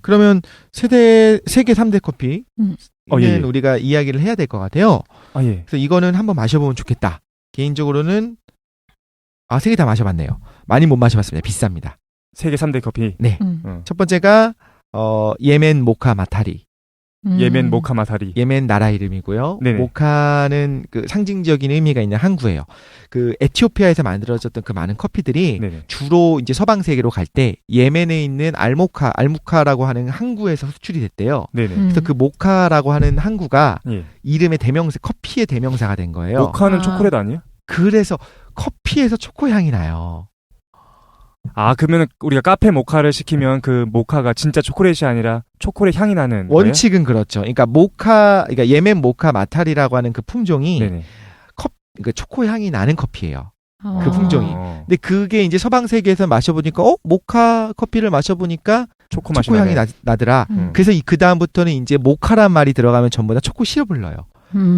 그러면 세계 3대 커피 예. 우리가 이야기를 해야 될 것 같아요. 아, 예. 그래서 이거는 한번 마셔보면 좋겠다. 개인적으로는 세 개 다 마셔봤네요. 많이 못 마셔봤습니다. 비쌉니다. 세계 3대 커피. 네. 첫 번째가 예멘 모카 마타리. 예멘 모카 마타리. 예멘 나라 이름이고요. 네네. 모카는 그 상징적인 의미가 있는 항구예요. 그 에티오피아에서 만들어졌던 그 많은 커피들이 네네. 주로 이제 서방 세계로 갈 때 예멘에 있는 알무카라고 하는 항구에서 수출이 됐대요. 네네. 그래서 그 모카라고 하는 항구가 예. 이름의 대명사, 커피의 대명사가 된 거예요. 모카는 초콜릿 아니에요? 그래서 커피에서 초코 향이 나요. 아, 그러면 우리가 카페 모카를 시키면 그 모카가 진짜 초콜릿이 아니라 초콜릿 향이 나는 원칙은 그렇죠. 그러니까 그러니까 예멘 모카 마타리라고 하는 그 품종이 네네. 그러니까 초코 향이 나는 커피예요. 어. 그 품종이. 근데 그게 이제 서방 세계에서 마셔보니까 모카 커피를 마셔보니까 초코 맛이 향이 나네. 나더라. 음. 그래서 그 다음부터는 이제 모카란 말이 들어가면 전부 다 초코 시럽을 넣어요.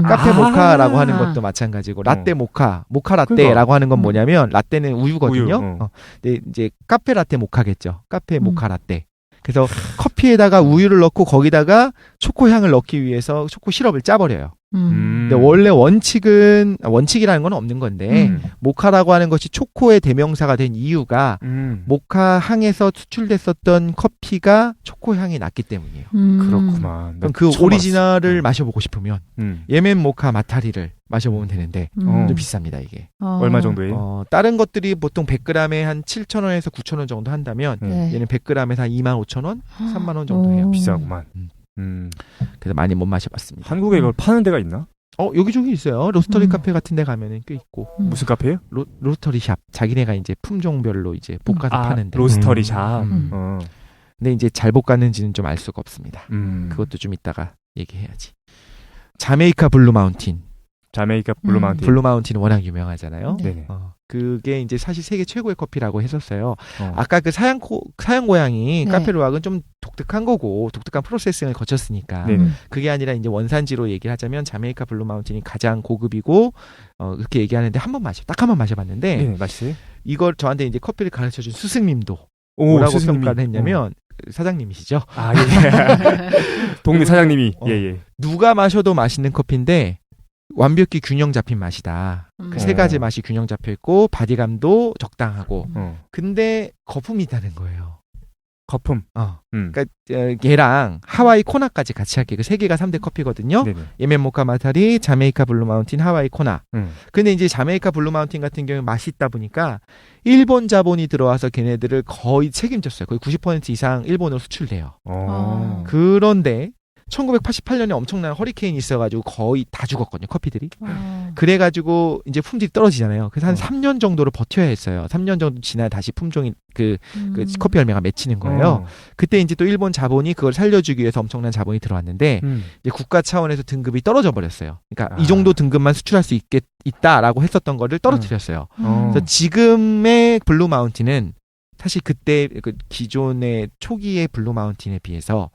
카페 아. 모카라고 하는 것도 마찬가지고 라떼 모카 라떼라고 그러니까. 하는 건 뭐냐면 라떼는 우유거든요. 우유, 근데 이제 카페 라떼 모카겠죠. 카페 모카 라떼. 그래서 커피에다가 우유를 넣고 거기다가 초코 향을 넣기 위해서 초코 시럽을 짜버려요. 근데 원래 원칙이라는 건 없는 건데 모카라고 하는 것이 초코의 대명사가 된 이유가 모카 항에서 수출됐었던 커피가 초코 향이 났기 때문이에요. 그렇구만. 그럼 그 오리지널을 마셔보고 싶으면 음. 예멘 모카 마타리를 마셔보면 되는데 어. 좀 비쌉니다 이게. 얼마 정도예요? 다른 것들이 보통 100g에 한 7,000원에서 9,000원 정도 한다면 네. 얘는 100g에 한 25,000원, 3만 원 정도 해요. 비싸구만. 그래서 많이 못 마셔봤습니다. 한국에 이걸 파는 데가 있나? 여기저기 있어요. 로스터리 카페 같은 데 가면은 꽤 있고. 무슨 카페예요? 로스터리 샵. 자기네가 이제 품종별로 이제 볶아서 파는데. 로스터리 샵. 근데 이제 잘 볶았는지는 좀 알 수가 없습니다. 음. 그것도 좀 이따가 얘기해야지. 자메이카 블루 마운틴. 자메이카 블루 마운틴. 블루 마운틴은 워낙 유명하잖아요. 네네. 그게 이제 사실 세계 최고의 커피라고 했었어요. 어. 아까 그 사양 고양이 네. 카페루악은 좀 독특한 거고 독특한 프로세싱을 거쳤으니까 네네. 그게 아니라 이제 원산지로 얘기를 하자면 자메이카 블루 마운틴이 가장 고급이고 그렇게 얘기하는데 딱 한 번 마셔봤는데 네, 맛있어요? 이걸 저한테 이제 커피를 가르쳐준 스승님도 오, 뭐라고 스승님이. 평가를 했냐면 사장님이시죠. 아, 예. 동네 사장님이. 예. 누가 마셔도 맛있는 커피인데 완벽히 균형 잡힌 맛이다. 그 세 가지 맛이 균형 잡혀 있고 바디감도 적당하고. 근데 거품이 있다는 거예요. 거품. 그러니까 얘랑 하와이 코나까지 같이 할게. 그 세 개가 3대 커피거든요. 네네. 예멘 모카 마타리, 자메이카 블루 마운틴, 하와이 코나. 근데 이제 자메이카 블루 마운틴 같은 경우는 맛이 있다 보니까 일본 자본이 들어와서 걔네들을 거의 책임졌어요. 거의 90% 이상 일본으로 수출돼요. 그런데 1988년에 엄청난 허리케인이 있어가지고 거의 다 죽었거든요, 커피들이. 그래가지고 이제 품질이 떨어지잖아요. 그래서 한 3년 정도를 버텨야 했어요. 3년 정도 지나야 다시 품종이 그 커피 열매가 맺히는 거예요. 그때 이제 또 일본 자본이 그걸 살려주기 위해서 엄청난 자본이 들어왔는데 이제 국가 차원에서 등급이 떨어져 버렸어요. 그러니까 이 정도 등급만 수출할 수 있다라고 했었던 거를 떨어뜨렸어요. 그래서 지금의 블루 마운틴은 사실 그때 그 기존의 초기의 블루 마운틴에 비해서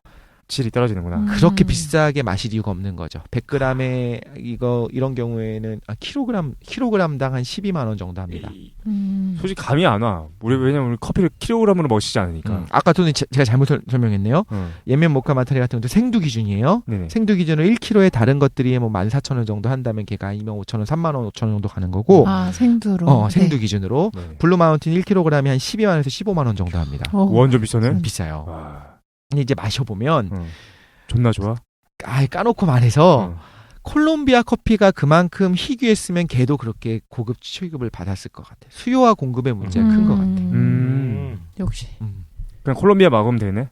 질이 떨어지는구나. 그렇게 비싸게 마실 이유가 없는 거죠. 100g에 이런 경우에는 킬로그램당 한 12만 원 정도 합니다. 솔직히 감이 안 와. 왜냐면 우리 커피를 킬로그램으로 마시지 않으니까. 아까 저는 제가 잘못 설명했네요. 예멘 모카 마타리 같은 것도 생두 기준이에요. 네네. 생두 기준으로 1kg에 다른 것들이 뭐 14,000원 정도 한다면 걔가 25,000원, 35,000원, 5,000원 정도 가는 거고. 생두로. 생두 기준으로. 네. 블루 블루 마운틴 1kg에 한 12만 원에서 15만 원 정도 합니다. 완전 비싸네. 비싸요. 와. 근데 이제 마셔보면 존나 좋아. 까놓고 말해서 콜롬비아 커피가 그만큼 희귀했으면 걔도 그렇게 고급 취급을 받았을 것 같아. 수요와 공급의 문제가 큰 것 같아. 역시. 그냥 콜롬비아 먹으면 되네.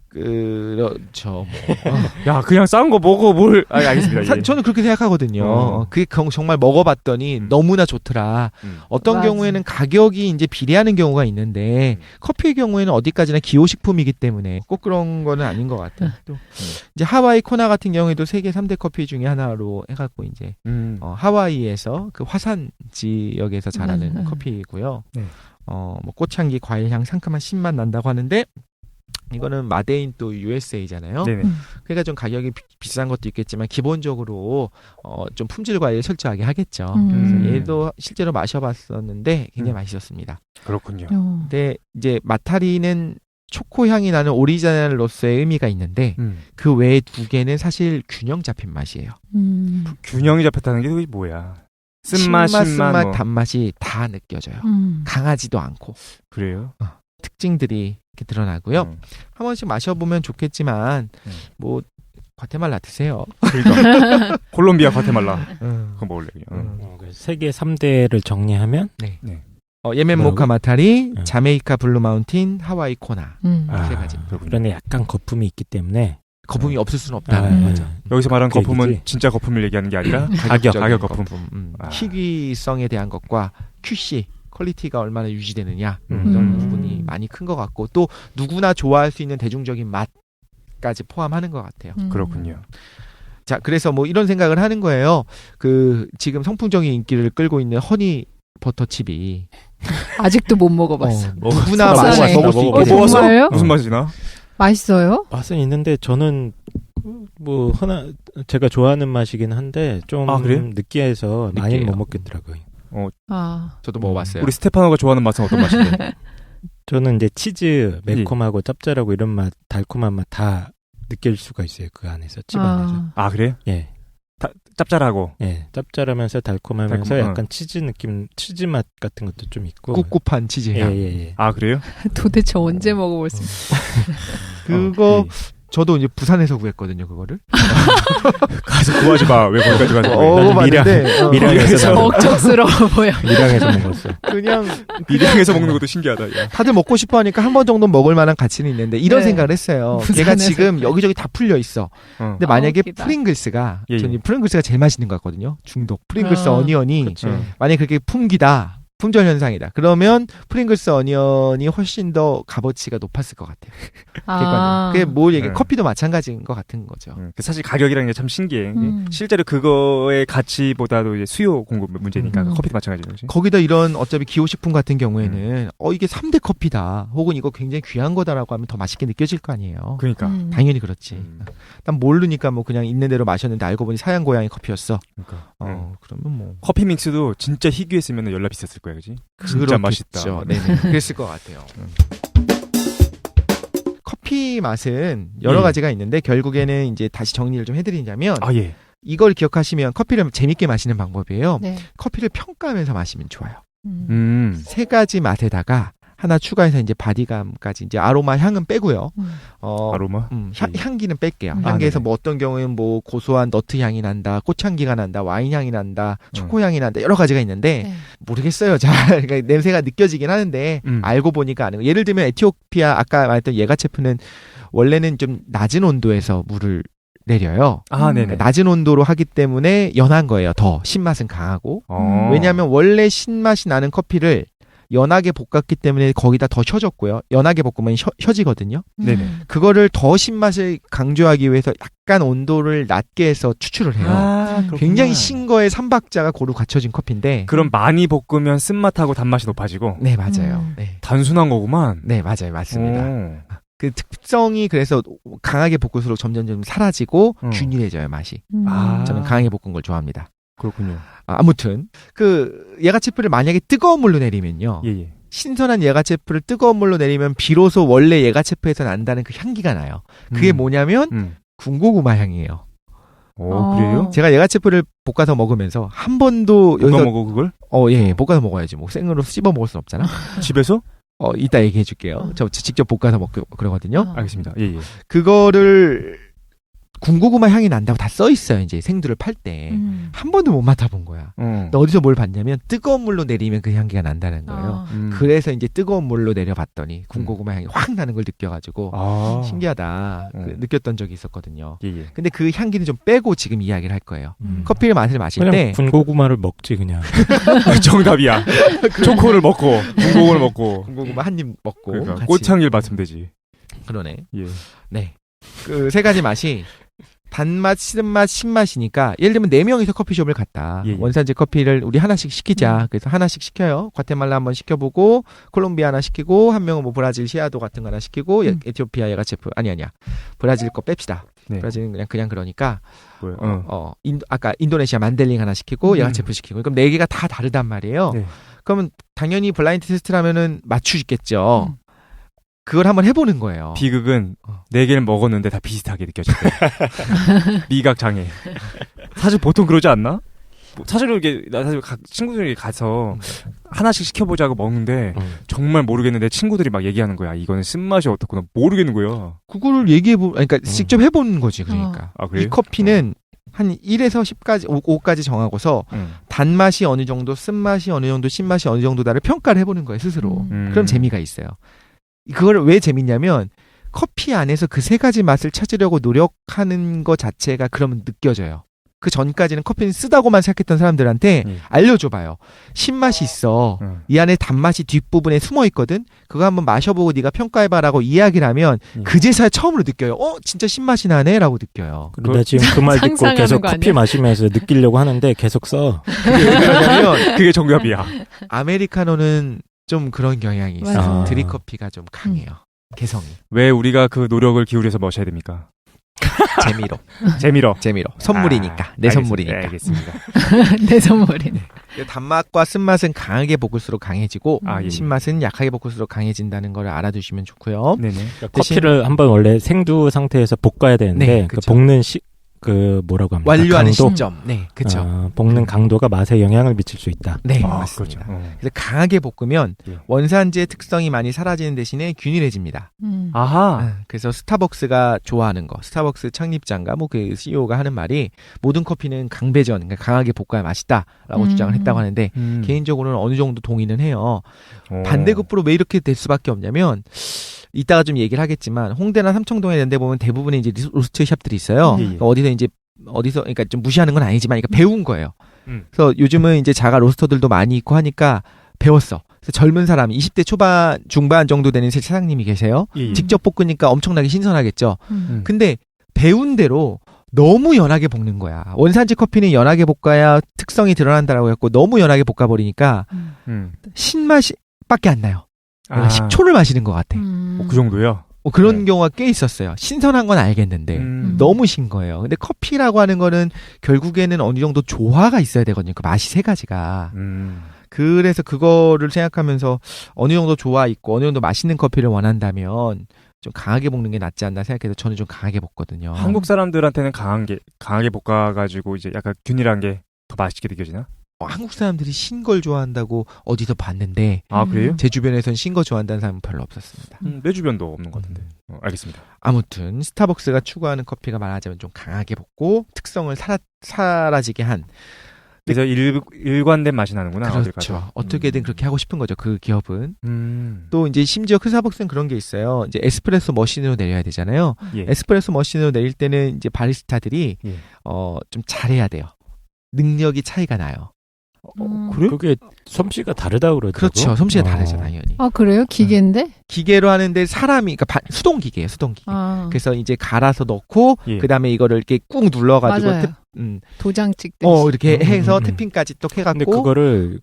그렇죠. 야, 그냥 싼 거 먹어 뭘? 알겠습니다. 예. 저는 그렇게 생각하거든요. 그게 정말 먹어봤더니 너무나 좋더라. 어떤 맞아. 경우에는 가격이 이제 비례하는 경우가 있는데 커피의 경우에는 어디까지나 기호식품이기 때문에 꼭 그런 거는 아닌 것 같아요. 또 이제 하와이 코나 같은 경우에도 세계 3대 커피 중에 하나로 해갖고 이제 하와이에서 그 화산 지역에서 자라는 커피이고요. 네. 뭐 꽃향기, 과일향, 상큼한 신맛 난다고 하는데. 이거는 마데인 또 USA잖아요. 네네. 그러니까 좀 가격이 비싼 것도 있겠지만 기본적으로 좀 품질 관리를 철저하게 하겠죠. 그래서 얘도 실제로 마셔봤었는데 굉장히 맛있었습니다. 그렇군요. 근데 이제 마타리는 초코 향이 나는 오리지널로서의 의미가 있는데 그 외에 두 개는 사실 균형 잡힌 맛이에요. 균형이 잡혔다는 게 그게 뭐야? 신맛, 쓴맛, 쓴맛, 뭐. 단맛이 다 느껴져요. 강하지도 않고 그래요? 특징들이 이렇게 드러나고요. 한 번씩 마셔보면 좋겠지만 뭐 과테말라 드세요. 그러니까 콜롬비아, 과테말라 그거 먹을래 그냥. 세계 3대를 정리하면 네. 네. 예멘 뭐라고? 모카 마타리, 네. 자메이카 블루 마운틴, 하와이 코나 아, 세 가지. 그런데 약간 거품이 있기 때문에 거품이 없을 수는 없다. 맞아. 여기서 말하는 그 거품은 얘기지. 진짜 거품을 얘기하는 게 아니라 가격적인 가격 거품. 아. 아. 희귀성에 대한 것과 QC 퀄리티가 얼마나 유지되느냐 음. 이런 부분이 많이 큰 것 같고 또 누구나 좋아할 수 있는 대중적인 맛까지 포함하는 것 같아요. 그렇군요. 자, 그래서 뭐 이런 생각을 하는 거예요. 그 지금 선풍적인 인기를 끌고 있는 허니 버터칩이 아직도 못 먹어봤어. 누구나 속상해. 먹을 수 있게 먹어봤어? 되는 정말요? 무슨 맛이나? 맛있어요? 맛은 있는데 저는 뭐 하나 제가 좋아하는 맛이긴 한데 좀 아, 그래요? 느끼해서 많이 느끼해요. 못 먹겠더라고요. 아, 저도 먹어봤어요. 우리 스테파노가 좋아하는 맛은 어떤 맛인데? 저는 이제 치즈 매콤하고 짭짤하고 이런 맛, 달콤한 맛 다 느낄 수가 있어요. 그 안에서 칩 안에서. 아, 아 그래요? 예. 짭짤하고. 예, 짭짤하면서 달콤하면서 달콤, 약간 치즈 느낌, 치즈 맛 같은 것도 좀 있고. 꿉꿉한 치즈 예, 향. 예. 아 그래요? 도대체 언제 먹어볼 수 있어? 그거 예. 저도 이제 부산에서 구했거든요. 그거를. 가서 구하지 마. 왜 거기까지 가서 구해? 먹어봤는데 밀양에서 억척스러워 보여. 밀양에서 먹었어. 그냥 미량에서 먹는 것도 신기하다. 야. 다들 먹고 싶어하니까 한 번 정도 먹을 만한 가치는 있는데 이런 네. 생각을 했어요. 부산에서 걔가 지금 그래. 여기저기 다 풀려 있어. 근데 만약에 웃기다. 프링글스가 예, 예. 저는 프링글스가 제일 맛있는 것 같거든요. 중독. 프링글스 아, 어니언이 그렇죠. 만약에 그렇게 품귀다. 품절 현상이다. 그러면 프링글스 어니언이 훨씬 더 값어치가 높았을 것 같아요. 아, 그게 뭘 얘기해? 네. 커피도 마찬가지인 것 같은 거죠. 사실 가격이라는 게 참 신기해. 실제로 그거의 가치보다도 이제 수요 공급 문제니까 커피도 마찬가지죠. 거기다 이런 어차피 기호식품 같은 경우에는 이게 3대 커피다. 혹은 이거 굉장히 귀한 거다라고 하면 더 맛있게 느껴질 거 아니에요. 그러니까. 당연히 그렇지. 난 모르니까 뭐 그냥 있는 대로 마셨는데 알고 보니 사양 고양이 커피였어. 그러니까. 그러면 뭐 커피 믹스도 진짜 희귀했으면 연락 비쌌을 거야, 그지? 진짜 맛있다. 네네. 그랬을 것 같아요. 커피 맛은 여러 예. 가지가 있는데 결국에는 이제 다시 정리를 좀 해드리자면 아 예. 이걸 기억하시면 커피를 재밌게 마시는 방법이에요. 네. 커피를 평가하면서 마시면 좋아요. 세 3가지 맛에다가 하나 추가해서 이제 바디감까지 이제 아로마 향은 빼고요. 아로마. 향기는 뺄게요. 아, 향기에서 네네. 뭐 어떤 경우에는 뭐 고소한 너트 향이 난다, 꽃향기가 난다, 와인 향이 난다, 초코 향이 난다 여러 가지가 있는데 네. 모르겠어요. 잘 그러니까 냄새가 느껴지긴 하는데 알고 보니까 아는 거. 예를 들면 에티오피아 아까 말했던 예가체프는 원래는 좀 낮은 온도에서 물을 내려요. 아 네네. 그러니까 낮은 온도로 하기 때문에 연한 거예요. 더 신맛은 강하고. 왜냐하면 원래 신맛이 나는 커피를 연하게 볶았기 때문에 거기다 더 혀졌고요. 연하게 볶으면 혀지거든요. 네네. 그거를 더 신맛을 강조하기 위해서 약간 온도를 낮게 해서 추출을 해요. 그렇구나. 굉장히 신 거에 3박자가 고루 갖춰진 커피인데. 그럼 많이 볶으면 쓴맛하고 단맛이 높아지고 네, 맞아요. 네. 단순한 거구만. 네, 맞아요. 맞습니다. 오. 그 특성이 그래서 강하게 볶을수록 점점 사라지고 균일해져요, 맛이. 아. 저는 강하게 볶은 걸 좋아합니다. 그렇군요. 아무튼 그 예가체프를 만약에 뜨거운 물로 내리면요. 예예. 신선한 예가체프를 뜨거운 물로 내리면 비로소 원래 예가체프에서 난다는 그 향기가 나요. 그게 뭐냐면 군고구마 향이에요. 오 그래요? 제가 예가체프를 볶아서 먹으면서 한 번도 누가 여기서 먹어 그걸? 예, 볶아서 먹어야지. 뭐 생으로 씹어 먹을 순 없잖아. 집에서? 이따 얘기해 줄게요. 저 직접 볶아서 먹고 그러거든요. 알겠습니다. 예예. 그거를 군고구마 향이 난다고 다 써 있어요. 이제 생두를 팔 때. 한 번도 못 맡아본 거야. 근데 어디서 뭘 봤냐면 뜨거운 물로 내리면 그 향기가 난다는 거예요. 그래서 이제 뜨거운 물로 내려봤더니 군고구마 향이 확 나는 걸 느껴가지고 신기하다 느꼈던 적이 있었거든요. 예예. 근데 그 향기는 좀 빼고 지금 이야기를 할 거예요. 커피를 맛을 마실 그냥 때 군고구마를 먹지 그냥. 정답이야. 초코를 먹고 군고구마를 먹고 군고구마 한 입 먹고 그러니까 같이. 꽃향기를 맡으면 되지. 그러네. 예. 네. 그 세 가지 맛이 단맛, 쓴맛, 신맛이니까 예를 들면 4명이서 커피숍을 갔다. 예. 원산지 커피를 우리 하나씩 시키자. 그래서 하나씩 시켜요. 과테말라 한번 시켜보고 콜롬비아 하나 시키고 한 명은 뭐 브라질 시아도 같은 거 하나 시키고 에티오피아 예가체프 아니야. 브라질 거 뺍시다. 네. 브라질은 그냥 그러니까 뭐요? 아까 인도네시아 만델링 하나 시키고 예가체프 시키고 그럼 4개가 다 다르단 말이에요. 네. 그러면 당연히 블라인드 테스트라면은 맞추겠죠. 그걸 한번 해보는 거예요. 비극은 4개를 먹었는데 다 비슷하게 느껴졌대. 미각 장애. 사실 보통 그러지 않나? 사실 이게 나 사실 친구들이 가서 하나씩 시켜보자고 먹는데 정말 모르겠는데 친구들이 막 얘기하는 거야. 이거는 쓴맛이 어떻구나 모르겠는 거야. 그거를 그러니까 직접 해보는 거지. 그러니까 아, 그래요? 이 커피는 한 1에서 10까지 5까지 정하고서 단맛이 어느 정도, 쓴맛이 어느 정도, 신맛이 어느 정도다를 평가를 해보는 거예요 스스로. 그럼 재미가 있어요. 그걸 왜 재밌냐면 커피 안에서 그 3가지 맛을 찾으려고 노력하는 것 자체가 그러면 느껴져요. 그 전까지는 커피는 쓰다고만 생각했던 사람들한테 알려줘봐요. 신맛이 있어. 이 안에 단맛이 뒷부분에 숨어 있거든. 그거 한번 마셔보고 네가 평가해봐라고 이야기를 하면 그제서야 처음으로 느껴요. 진짜 신맛이 나네라고 느껴요. 나 지금 그 말 듣고 상상하는 계속 거 커피 아니야? 마시면서 느끼려고 하는데 계속 써. 그게 왜 그러냐면 그게 정답이야. 아메리카노는 좀 그런 경향이 있어요. 맞아. 드립커피가 좀 강해요. 개성이. 왜 우리가 그 노력을 기울여서 마셔야 됩니까? 재미로. 선물이니까. 내 선물이니까. 알겠습니다. 내 선물이네. 단맛과 쓴맛은 강하게 볶을수록 강해지고 예. 신맛은 약하게 볶을수록 강해진다는 걸 알아두시면 좋고요. 네네. 커피를 한번 원래 생두 상태에서 볶아야 되는데 네, 그 그쵸. 볶는 뭐라고 합니까? 완료하는 강도? 시점. 네, 그렇죠. 볶는 강도가 맛에 영향을 미칠 수 있다. 네, 아, 맞습니다. 그렇죠. 그래서 강하게 볶으면 예. 원산지의 특성이 많이 사라지는 대신에 균일해집니다. 아하. 그래서 스타벅스가 좋아하는 거, 스타벅스 창립자인가 뭐 그 CEO가 하는 말이 모든 커피는 강배전, 그러니까 강하게 볶아야 맛있다라고 주장을 했다고 하는데 개인적으로는 어느 정도 동의는 해요. 반대급부로 왜 이렇게 될 수밖에 없냐면 이따가 좀 얘기를 하겠지만 홍대나 삼청동에 이런 데 보면 대부분의 이제 로스트 샵들이 있어요. 예, 예. 어디서 그러니까 좀 무시하는 건 아니지만 그러니까 배운 거예요. 음. 그래서 요즘은 이제 자가 로스터들도 많이 있고 하니까 배웠어. 그래서 젊은 사람 20대 초반 중반 정도 되는 사장님이 계세요. 예, 예. 직접 볶으니까 엄청나게 신선하겠죠. 근데 배운 대로 너무 연하게 볶는 거야. 원산지 커피는 연하게 볶아야 특성이 드러난다라고 했고 너무 연하게 볶아버리니까 신맛이 밖에 안 나요. 내가 식초를 마시는 것 같아. 그 정도요? 그런 네. 경우가 꽤 있었어요. 신선한 건 알겠는데 너무 신 거예요. 근데 커피라고 하는 거는 결국에는 어느 정도 조화가 있어야 되거든요. 그 맛이 3가지가. 그래서 그거를 생각하면서 어느 정도 조화 있고 어느 정도 맛있는 커피를 원한다면 좀 강하게 볶는 게 낫지 않나 생각해서 저는 좀 강하게 볶거든요. 한국 사람들한테는 강하게 볶아가지고 이제 약간 균일한 게 더 맛있게 느껴지나? 한국 사람들이 신 걸 좋아한다고 어디서 봤는데 아, 그래요? 제 주변에선 신 거 좋아한다는 사람은 별로 없었습니다. 내 주변도 없는 것 같은데. 알겠습니다. 아무튼 스타벅스가 추구하는 커피가 말하자면 좀 강하게 볶고 특성을 사라지게 한 그래서 일관된 맛이 나는구나. 어딜 그렇죠. 가도. 어떻게든 그렇게 하고 싶은 거죠. 그 기업은. 음. 또 이제 심지어 그 스타벅스는 그런 게 있어요. 이제 에스프레소 머신으로 내려야 되잖아요. 예. 에스프레소 머신으로 내릴 때는 이제 바리스타들이 예. 좀 잘해야 돼요. 능력이 차이가 나요. 그래? 그게 솜씨가 다르다고 그러더라고. 그렇죠. 솜씨가 다르죠, 당연히. 아, 그래요? 기계인데? 기계로 하는데 사람이 그러니까 수동 기계예요, 수동 기계. 그래서 이제 갈아서 넣고 예. 그다음에 이거를 이렇게 꾹 눌러가지고 맞아요. 도장 찍듯이. 이렇게 해서 태핑까지 또 해갖고. 근데 그거를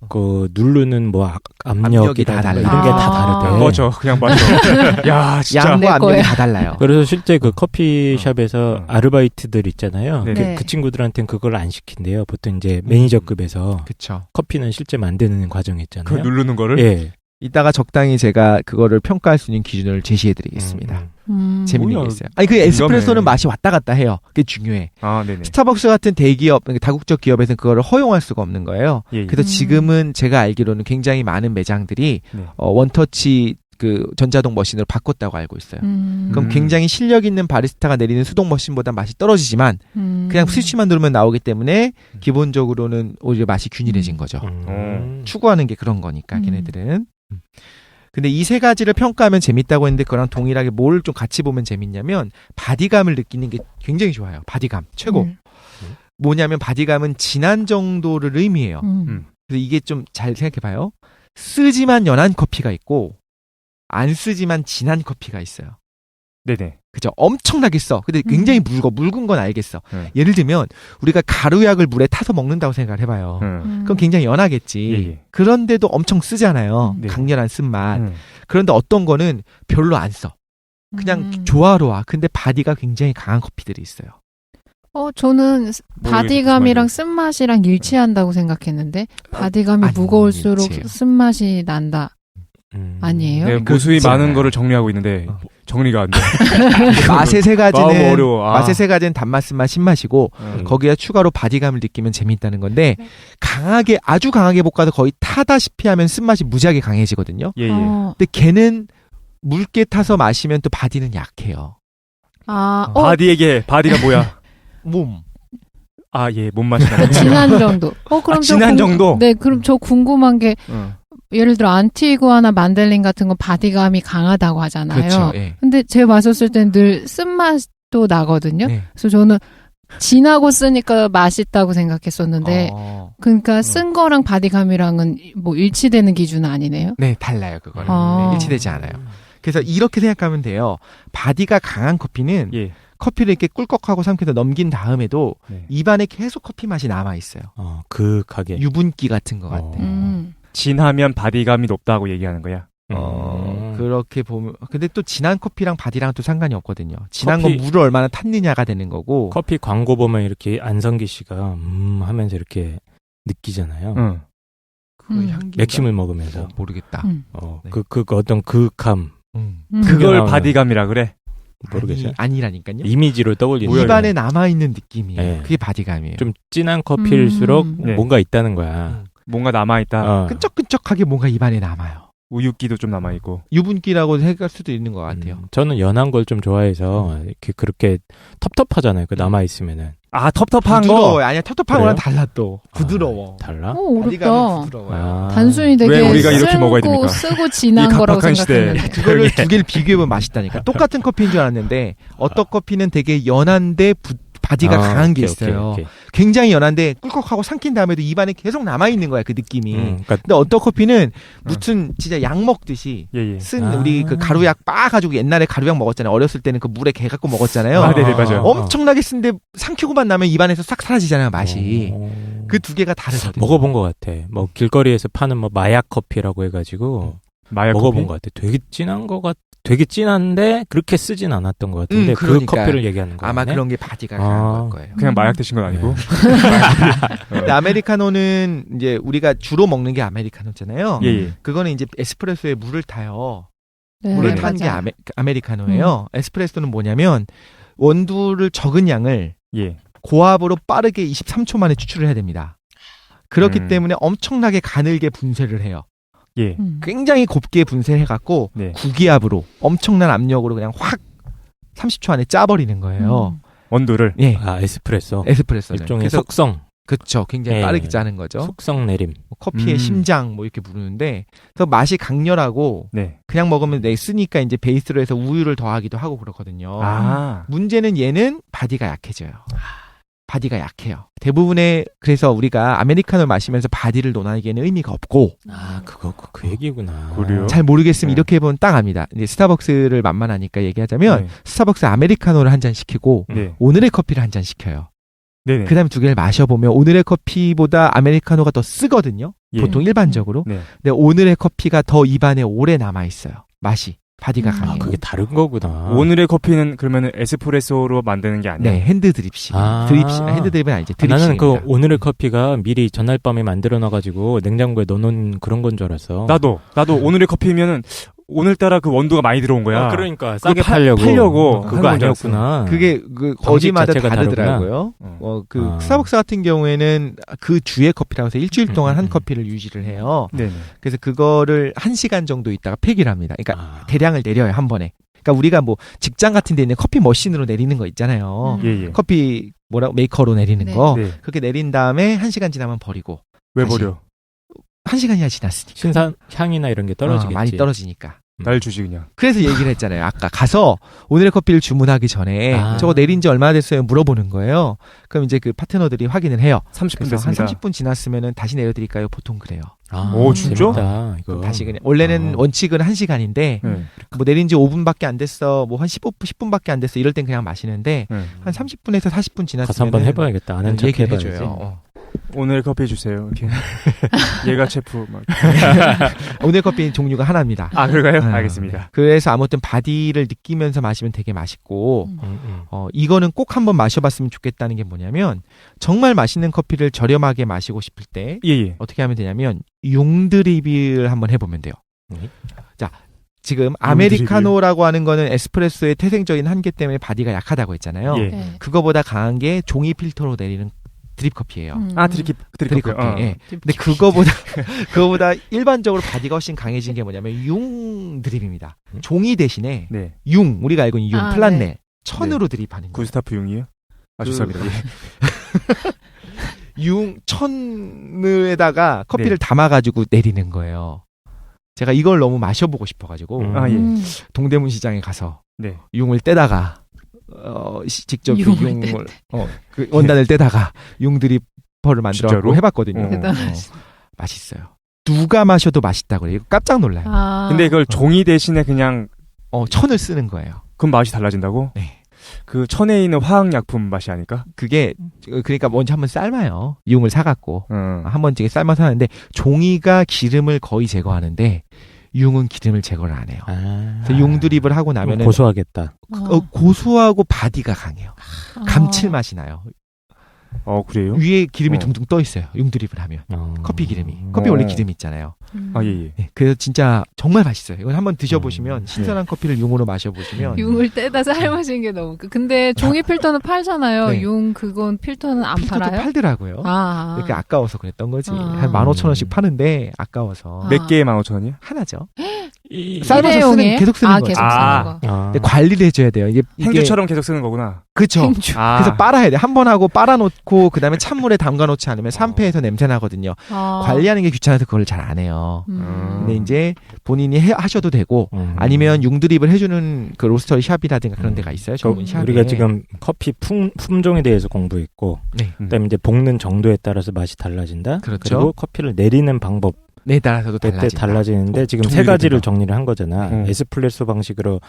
누르는 뭐 압력이 다 달라. 이런 게 다 다르대. 맞아. 그냥 맞아. 야, 진짜. 양과 내 압력이 거야. 다 달라요. 그래서 실제 그 커피숍에서 아르바이트들 있잖아요. 네. 그 친구들한테는 그걸 안 시킨대요. 보통 이제 매니저급에서 그렇죠. 커피는 실제 만드는 과정이 있잖아요. 그 누르는 거를? 예. 이따가 적당히 제가 그거를 평가할 수 있는 기준을 제시해드리겠습니다. 재밌는 뭐야, 게 있어요. 아니 그 에스프레소는 민감해. 맛이 왔다 갔다 해요. 그게 중요해. 아, 네네. 스타벅스 같은 대기업, 그러니까 다국적 기업에서는 그거를 허용할 수가 없는 거예요. 예, 예. 그래서 지금은 제가 알기로는 굉장히 많은 매장들이 네. 원터치 그 전자동 머신으로 바꿨다고 알고 있어요. 그럼 굉장히 실력 있는 바리스타가 내리는 수동 머신보다 맛이 떨어지지만 그냥 스위치만 누르면 나오기 때문에 기본적으로는 오히려 맛이 균일해진 거죠. 추구하는 게 그런 거니까 걔네들은. 근데 이 3가지를 평가하면 재밌다고 했는데 그거랑 동일하게 뭘 좀 같이 보면 재밌냐면 바디감을 느끼는 게 굉장히 좋아요. 바디감 최고. 뭐냐면 바디감은 진한 정도를 의미해요. 그래서 이게 좀 잘 생각해봐요. 쓰지만 연한 커피가 있고 안 쓰지만 진한 커피가 있어요. 네네. 그죠? 엄청나게 써. 근데 굉장히 묽은 건 알겠어. 예를 들면 우리가 가루약을 물에 타서 먹는다고 생각을 해봐요. 그럼 굉장히 연하겠지. 예, 예. 그런데도 엄청 쓰잖아요. 네. 강렬한 쓴맛. 그런데 어떤 거는 별로 안 써. 그냥 조화로워. 근데 바디가 굉장히 강한 커피들이 있어요. 저는 바디감이랑 무슨 쓴맛이랑 일치한다고 생각했는데 바디감이 아니, 무거울수록 일치해요. 쓴맛이 난다. 아니에요? 네, 그 무수히 있잖아요. 많은 거를 정리하고 있는데 정리가 안 돼. 맛의 세 마음 가지는 어려워. 아. 맛의 세 가지는 단맛, 신맛이고 거기에 추가로 바디감을 느끼면 재미있다는 건데 강하게 아주 강하게 볶아도 거의 타다시피 하면 쓴맛이 무지하게 강해지거든요. 예, 예. 근데 걔는 묽게 타서 마시면 또 바디는 약해요. 바디에게 바디가 뭐야? 몸. 아, 예, 못 마시나. 진한 정도. 그럼 진한 정도? 네, 그럼 저 궁금한 게 어. 예를 들어 안티구아나 만델린 같은 건 바디감이 강하다고 하잖아요. 그렇죠. 예. 근데 제가 마셨을 땐 늘 쓴맛도 나거든요. 네. 그래서 저는 진하고 쓰니까 맛있다고 생각했었는데 그러니까 쓴 거랑 바디감이랑은 뭐 일치되는 기준은 아니네요. 네, 달라요, 그거는. 아. 네, 일치되지 않아요. 그래서 이렇게 생각하면 돼요. 바디가 강한 커피는 예. 커피를 이렇게 꿀꺽하고 삼켜서 넘긴 다음에도 네. 입안에 계속 커피 맛이 남아있어요. 그윽하게. 유분기 같은 것 같아요. 진하면 바디감이 높다고 얘기하는 거야. 그렇게 보면 근데 또 진한 커피랑 바디랑 또 상관이 없거든요. 진한 커피- 건 물을 얼마나 탔느냐가 되는 거고. 커피 광고 보면 이렇게 안성기 씨가 하면서 이렇게 느끼잖아요. 응. 그 향기 맥심을 먹으면서. 모르겠다. 네. 그 어떤 그윽함. 그걸 나오네. 바디감이라 그래. 모르겠어요. 아니라니까요. 이미지로 떠올리는. 뭐야, 입안에 남아 있는 느낌이에요. 네. 그게 바디감이에요. 좀 진한 커피일수록 네. 뭔가 있다는 거야. 뭔가 남아있다. 끈적끈적하게 뭔가 입안에 남아요. 우유기도 좀 남아있고. 유분기라고 생각할 수도 있는 것 같아요. 저는 연한 걸 좀 좋아해서 그렇게 텁텁하잖아요. 그 남아 있으면은. 아, 텁텁한 거? 부드러워요. 아니야, 텁텁한 거랑 그래요? 달라 또. 부드러워. 달라? 바디감은 어렵다. 부드러워요. 단순히 되게 왜 우리가 이렇게 먹어야 됩니까? 쓰고 진한 이 거라고 각박한 시대에. 생각했는데. 그거를 두 개를 비교해보면 맛있다니까. 똑같은 커피인 줄 알았는데 어떤 커피는 되게 연한데 바디가 강한 게 있어요. 오케이. 굉장히 연한데 꿀꺽하고 삼킨 다음에도 입안에 계속 남아있는 거야, 그 느낌이. 그러니까 근데 어떤 커피는 무슨 진짜 약 먹듯이 예, 예. 쓴 우리 그 가루약 빻아가지고 옛날에 가루약 먹었잖아요. 어렸을 때는 그 물에 개 갖고 먹었잖아요. 아, 네네, 맞아요. 엄청나게 쓴데 삼키고만 나면 입안에서 싹 사라지잖아요, 맛이. 그 두 개가 다르거든요. 먹어본 것 같아. 뭐 길거리에서 파는 뭐 마약 커피라고 해가지고 마약 먹어본 커피? 것 같아. 되게 진한 거 되게 진한데 그렇게 쓰진 않았던 것 같은데 그 그러니까요. 커피를 얘기하는 거네. 아마 그런 게 바디가 강한 걸 거예요. 그냥 마약 드신 건 아니고. 근데 아메리카노는 이제 우리가 주로 먹는 게 아메리카노잖아요. 예, 예. 그거는 이제 에스프레소에 물을 타요. 네, 물을 네, 탄 게 맞아요. 아메리카노예요. 에스프레소는 뭐냐면 원두를 적은 양을 예. 고압으로 빠르게 23초 만에 추출을 해야 됩니다. 그렇기 때문에 엄청나게 가늘게 분쇄를 해요. 예. 굉장히 곱게 분쇄해갖고 네. 구기압으로 엄청난 압력으로 그냥 확 30초 안에 짜버리는 거예요. 원두를. 예. 에스프레소. 에스프레소는. 일종의 그래서 속성. 그쵸. 굉장히 예. 빠르게 짜는 거죠. 속성 내림. 커피의 심장 뭐 이렇게 부르는데 그래서 맛이 강렬하고 네. 그냥 먹으면 쓰니까 이제 베이스로 해서 우유를 더하기도 하고 그렇거든요. 아. 문제는 얘는 바디가 약해져요. 바디가 약해요. 대부분의 그래서 우리가 아메리카노를 마시면서 바디를 논하기에는 의미가 없고 그 얘기구나. 그래요? 잘 모르겠으면 네. 이렇게 해보면 딱 압니다. 이제 스타벅스를 만만하니까 얘기하자면 네. 스타벅스 아메리카노를 한 잔 시키고 네. 오늘의 커피를 한 잔 시켜요. 네네. 그 다음에 두 개를 마셔보면 오늘의 커피보다 아메리카노가 더 쓰거든요. 예. 보통 일반적으로. 네. 근데 오늘의 커피가 더 입안에 오래 남아있어요. 맛이. 바디가 강해요. 그게 다른 거구나. 오늘의 커피는 그러면 에스프레소로 만드는 게 아니야? 네, 핸드 드립식. 아. 드립식. 핸드 드립은 아니지. 나는 드립식입니다. 그 오늘의 커피가 미리 전날 밤에 만들어 놔가지고 냉장고에 넣어놓은 그런 건 줄 알았어. 나도 오늘의 커피면은 오늘따라 그 원두가 많이 들어온 거야. 그러니까 싸게 그거 팔려고. 하는 그거 건줄 아니었구나. 그게 그 방식 어디마다 자체가 다르더라고요. 그 스타벅스 같은 경우에는 그 주의 커피라고 해서 일주일 동안 한 커피를 유지를 해요. 네네. 그래서 그거를 1시간 정도 있다가 폐기를 합니다. 그러니까 대량을 내려요, 한 번에. 그러니까 우리가 뭐 직장 같은 데 있는 커피 머신으로 내리는 거 있잖아요. 예, 예. 커피 메이커로 내리는 네. 거. 네. 그렇게 내린 다음에 1시간 지나면 버리고. 왜 다시. 버려? 1시간이나 지났으니까. 신선 향이나 이런 게 떨어지겠지. 많이 떨어지니까. 날 주지 그냥. 그래서 얘기를 했잖아요. 아까 가서 오늘의 커피를 주문하기 전에 저거 내린 지 얼마나 됐어요? 물어보는 거예요. 그럼 이제 그 파트너들이 확인을 해요. 30분 그래서 한 됐습니다. 30분 지났으면은 다시 내려드릴까요? 보통 그래요. 오, 진짜? 재밌다, 이거. 다시 그냥 원래는 원칙은 1시간인데 네. 뭐 내린 지 5분밖에 안 됐어. 뭐 한 10분밖에 안 됐어. 이럴 땐 그냥 마시는데 네. 한 30분에서 40분 지났으면 가서 한번 해봐야겠다. 아는 척 얘기를 해봐야지. 해줘요. 오늘 커피 주세요. 이렇게. 얘가 셰프 막. 오늘 커피 종류가 하나입니다. 아, 그럴까요? 네. 알겠습니다. 그래서 아무튼 바디를 느끼면서 마시면 되게 맛있고 이거는 꼭 한번 마셔봤으면 좋겠다는 게 뭐냐면 정말 맛있는 커피를 저렴하게 마시고 싶을 때 예, 예. 어떻게 하면 되냐면 용드립을 한번 해보면 돼요. 지금 아메리카노라고 하는 거는 에스프레소의 태생적인 한계 때문에 바디가 약하다고 했잖아요. 예. 네. 그거보다 강한 게 종이 필터로 내리는 드립 커피예요. 드립 드립 커피. 커피. 예. 근데 그거보다 일반적으로 바디가 훨씬 강해진 게 뭐냐면 융 드립입니다. 종이 대신에 네. 우리가 알고 있는 아, 플란넬, 네. 천으로 드립하는 거예요. 구스타프 융이요? 죄송합니다. 천에다가 커피를 담아가지고 내리는 거예요. 제가 이걸 너무 마셔보고 싶어가지고 예. 동대문 시장에 가서 네. 융을 떼다가 직접 그 융을 융을 그 원단을 떼다가 융 드리퍼를 만들어 진짜로? 갖고 해봤거든요. 맛있어요. 누가 마셔도 맛있다고 그래요. 깜짝 놀라요. 근데 이걸 종이 대신에 그냥 천을 쓰는 거예요. 그럼 맛이 달라진다고? 네. 그 천에 있는 화학약품 맛이 아닐까? 그게 그러니까 먼저 한번 삶아요. 융을 사갖고 한 번쯤 삶아서 하는데 종이가 기름을 거의 제거하는데 융은 기름을 제거를 안 해요. 그래서 융 드립을 하고 나면은 고소하겠다. 고소하고 바디가 강해요. 감칠맛이 나요. 그래요? 위에 기름이 둥둥 떠 있어요. 융 드립을 하면 커피 기름이. 커피 원래 기름 있잖아요. 예. 네, 그래서 진짜 정말 맛있어요. 이건 한번 드셔보시면 신선한 커피를 융으로 마셔보시면 융을 떼다 삶으신 게 너무. 근데 종이 필터는 팔잖아요. 네. 융 그건 필터는 안 필터도 팔아요? 팔더라고요. 이렇게 아까워서 그랬던 거지. 한 15,000원씩 파는데 아까워서. 몇 개에 15,000원이요? 하나죠. 일회용이에요? 계속 쓰는 거죠. 계속 쓰는 거. 근데 관리를 해줘야 돼요. 이게 행주처럼 계속 쓰는 거구나. 그렇죠. 행주. 그래서 빨아야 돼. 한 번 하고 빨아놓고 그다음에 찬물에 담가놓지 않으면 산패해서 냄새 나거든요. 관리하는 게 귀찮아서 그걸 잘 안 해요. 근데 이제 본인이 하셔도 되고 아니면 융드립을 해주는 그 로스터리 샵이라든가 그런 데가 있어요. 전문 샵에. 우리가 지금 커피 품종에 대해서 공부했고, 네. 그다음에 이제 볶는 정도에 따라서 맛이 달라진다. 그렇죠. 그리고 커피를 내리는 방법 네, 따라서도 달라지는데 지금 세 가지를 정리를 한 거잖아. 에스프레소 방식으로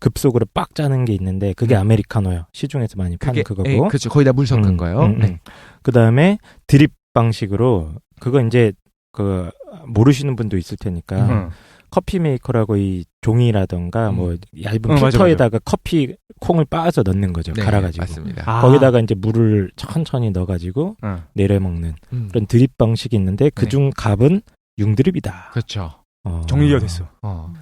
급속으로 빡 짜는 게 있는데 그게 아메리카노요. 시중에서 많이 파는 그거고. 그렇죠. 거의 다 물 섞은 거예요. 네. 그다음에 드립 방식으로 그거 이제 그 모르시는 분도 있을 테니까 커피 메이커라고 이 종이라던가 뭐 얇은 필터에다가 커피 콩을 빻아서 넣는 거죠. 네, 갈아가지고. 맞습니다. 거기다가 이제 물을 천천히 넣어가지고 내려 먹는 그런 드립 방식이 있는데 그중 갑은 융드립이다. 그렇죠. 정리가 됐어.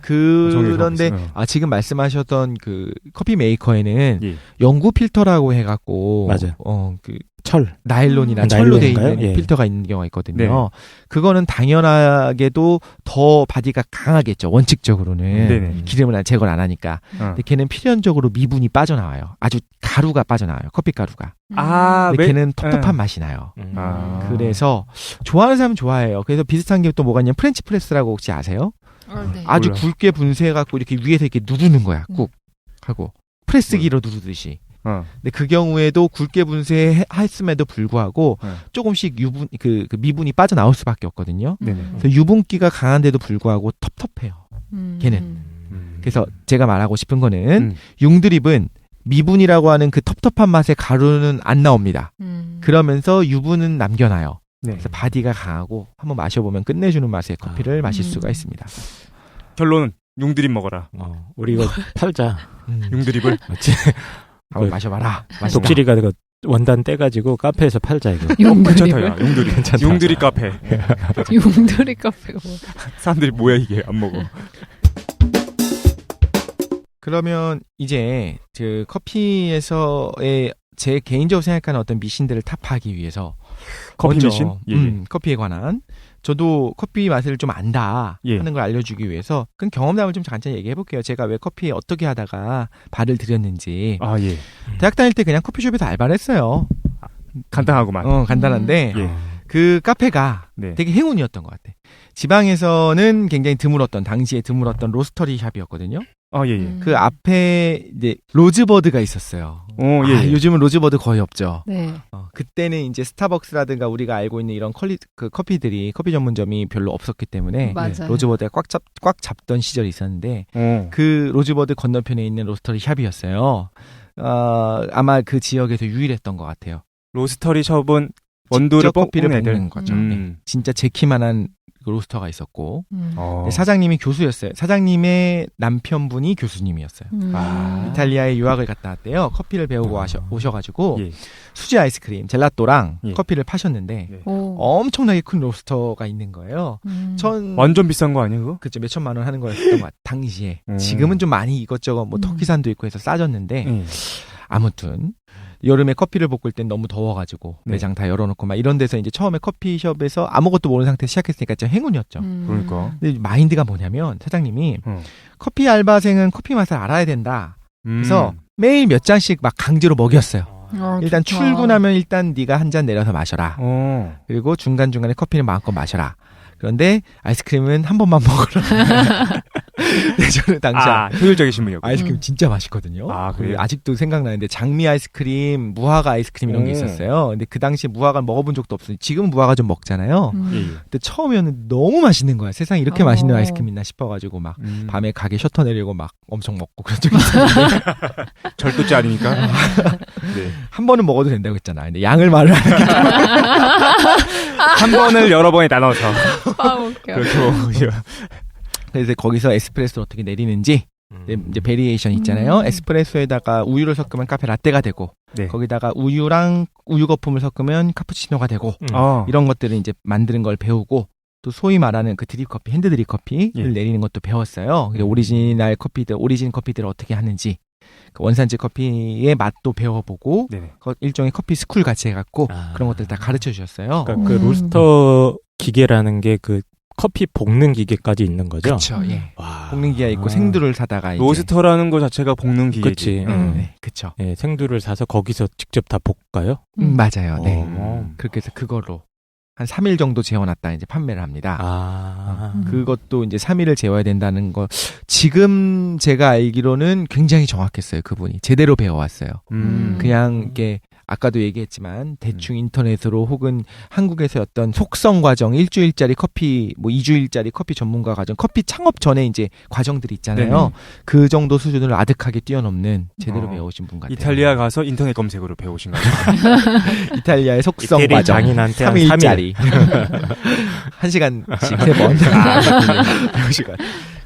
그런데 지금 말씀하셨던 그 커피 메이커에는 영구 필터라고 해갖고 맞아. 그 철 나일론이나 철로 돼 있는 예. 필터가 있는 경우가 있거든요. 네. 그거는 당연하게도 더 바디가 강하겠죠. 원칙적으로는 기름을 제거를 안 하니까. 근데 걔는 필연적으로 미분이 빠져나와요. 아주 가루가 빠져나와요. 커피 가루가. 근데 걔는 텁텁한 맛이 나요. 그래서 좋아하는 사람은 좋아해요. 그래서 비슷한 게 또 뭐가 있냐면 프렌치 프레스라고 혹시 아세요? 네. 아주 몰라. 굵게 분쇄해갖고 이렇게 위에서 이렇게 누르는 거야. 꾹 하고 프레스기로 누르듯이. 근데 그 경우에도 굵게 분쇄했음에도 불구하고 조금씩 유분 그 미분이 빠져나올 수밖에 없거든요. 그래서 유분기가 강한데도 불구하고 텁텁해요. 걔는. 그래서 제가 말하고 싶은 거는 융드립은 미분이라고 하는 그 텁텁한 맛의 가루는 안 나옵니다. 그러면서 유분은 남겨놔요. 그래서 바디가 강하고 한번 마셔보면 끝내주는 맛의 커피를 마실 수가 있습니다. 결론은 융드립 먹어라. 우리 이거 팔자. 융드립을. 한번 마셔봐라. 독실이가 그 원단 떼가지고 카페에서 팔자 이거. 괜찮다, 야. 융드립. 괜찮다. 융드립 카페. 융드립 카페가 뭐. 사람들이 뭐야 이게 안 먹어. 그러면 이제 그 커피에서의 제 개인적으로 생각하는 어떤 미신들을 타파하기 위해서 커피 먼저, 미신? 예. 커피에 관한 저도 커피 맛을 좀 안다 하는 걸 알려주기 위해서 그 경험담을 좀 간단히 얘기해 볼게요. 제가 왜 커피에 어떻게 하다가 발을 들였는지. 대학 다닐 때 그냥 커피숍에서 알바를 했어요. 간단하구만. 간단한데 그 카페가 되게 행운이었던 것 같아. 지방에서는 굉장히 당시에 드물었던 로스터리 샵이었거든요. 그 앞에 이제 로즈버드가 있었어요. 요즘은 로즈버드 거의 없죠. 네. 그때는 이제 스타벅스라든가 우리가 알고 있는 이런 커피 전문점이 별로 없었기 때문에 맞아요. 로즈버드가 꽉 잡던 시절이 있었는데 그 로즈버드 건너편에 있는 로스터리 샵이었어요. 아마 그 지역에서 유일했던 것 같아요. 로스터리 숍은 원두를 커피를 볶는 볶는 거죠. 진짜 제키만한 로스터가 있었고 어. 사장님이 교수였어요. 사장님의 남편분이 교수님이었어요. 아. 이탈리아에 유학을 갔다 왔대요. 커피를 배우고 오셔가지고 예. 수제 아이스크림, 젤라또랑 예. 커피를 파셨는데 예. 엄청나게 큰 로스터가 있는 거예요. 전 완전 비싼 거 아니에요, 그거? 그쵸, 몇천만 원 하는 거였던 것 같아요. 당시에. 지금은 좀 많이 이것저것 뭐 터키산도 있고 해서 싸졌는데 아무튼 여름에 커피를 볶을 땐 너무 더워가지고 네. 매장 다 열어놓고 막 이런 데서 이제 처음에 커피숍에서 아무것도 모르는 상태에서 시작했으니까 진짜 행운이었죠. 그러니까. 근데 마인드가 뭐냐면 사장님이 커피 알바생은 커피 맛을 알아야 된다. 그래서 매일 몇 잔씩 막 강제로 먹였어요. 일단 좋다. 출근하면 일단 네가 한 잔 내려서 마셔라. 그리고 중간중간에 커피는 마음껏 마셔라. 그런데 아이스크림은 한 번만 먹으라. 네, 저는 당시 효율적이신 분이었고. 아이스크림 진짜 맛있거든요. 아, 그래요? 아직도 생각나는데 장미 아이스크림, 무화과 아이스크림 이런 게 있었어요. 근데 그 당시에 무화과를 먹어본 적도 없어요. 지금은 무화과 좀 먹잖아요. 예, 예. 근데 처음에는 너무 맛있는 거야. 세상에 이렇게 맛있는 아이스크림 있나 싶어가지고 막 밤에 가게 셔터 내리고 막 엄청 먹고 그런 적이 있었는데 절도죄 아닙니까? 네. 한 번은 먹어도 된다고 했잖아. 근데 양을 말을 안 한 번을 여러 번에 나눠서. 아, 웃겨. 그렇게 먹으죠. 그래서 거기서 에스프레소를 어떻게 내리는지 이제 베리에이션 있잖아요. 에스프레소에다가 우유를 섞으면 카페 라떼가 되고 네. 거기다가 우유랑 우유 거품을 섞으면 카푸치노가 되고 이런 것들을 이제 만드는 걸 배우고 또 소위 말하는 그 드립 커피, 핸드 드립 커피를 예. 내리는 것도 배웠어요. 오리지널 커피들, 오리진 커피들을 어떻게 하는지 그 원산지 커피의 맛도 배워보고 네네. 일종의 커피 스쿨 같이 해갖고 그런 것들 다 가르쳐 주셨어요. 그러니까 그 로스터 기계라는 게 그 커피 볶는 기계까지 있는 거죠. 그렇죠. 예. 와. 볶는 기가 있고 생두를 사다가 이제 로스터라는 거 자체가 볶는 기계지. 그치. 네, 그렇죠. 예, 생두를 사서 거기서 직접 다 볶아요. 맞아요. 네. 어. 그렇게 해서 그걸로 한 3일 정도 재워놨다 이제 판매를 합니다. 그것도 이제 3일을 재워야 된다는 거 지금 제가 알기로는 굉장히 정확했어요. 그분이 제대로 배워왔어요. 그냥 이게 아까도 얘기했지만 대충 인터넷으로 혹은 한국에서 어떤 속성 과정, 일주일짜리 커피, 뭐 2주일짜리 커피 전문가 과정, 커피 창업 전에 이제 과정들이 있잖아요. 네네. 그 정도 수준을 아득하게 뛰어넘는 제대로 배우신 분 같아요. 이탈리아 가서 인터넷 검색으로 배우신 거예요. 이탈리아의 속성 이태리 과정. 장인한테 한 3일짜리. 1시간씩 3번. 배우시간.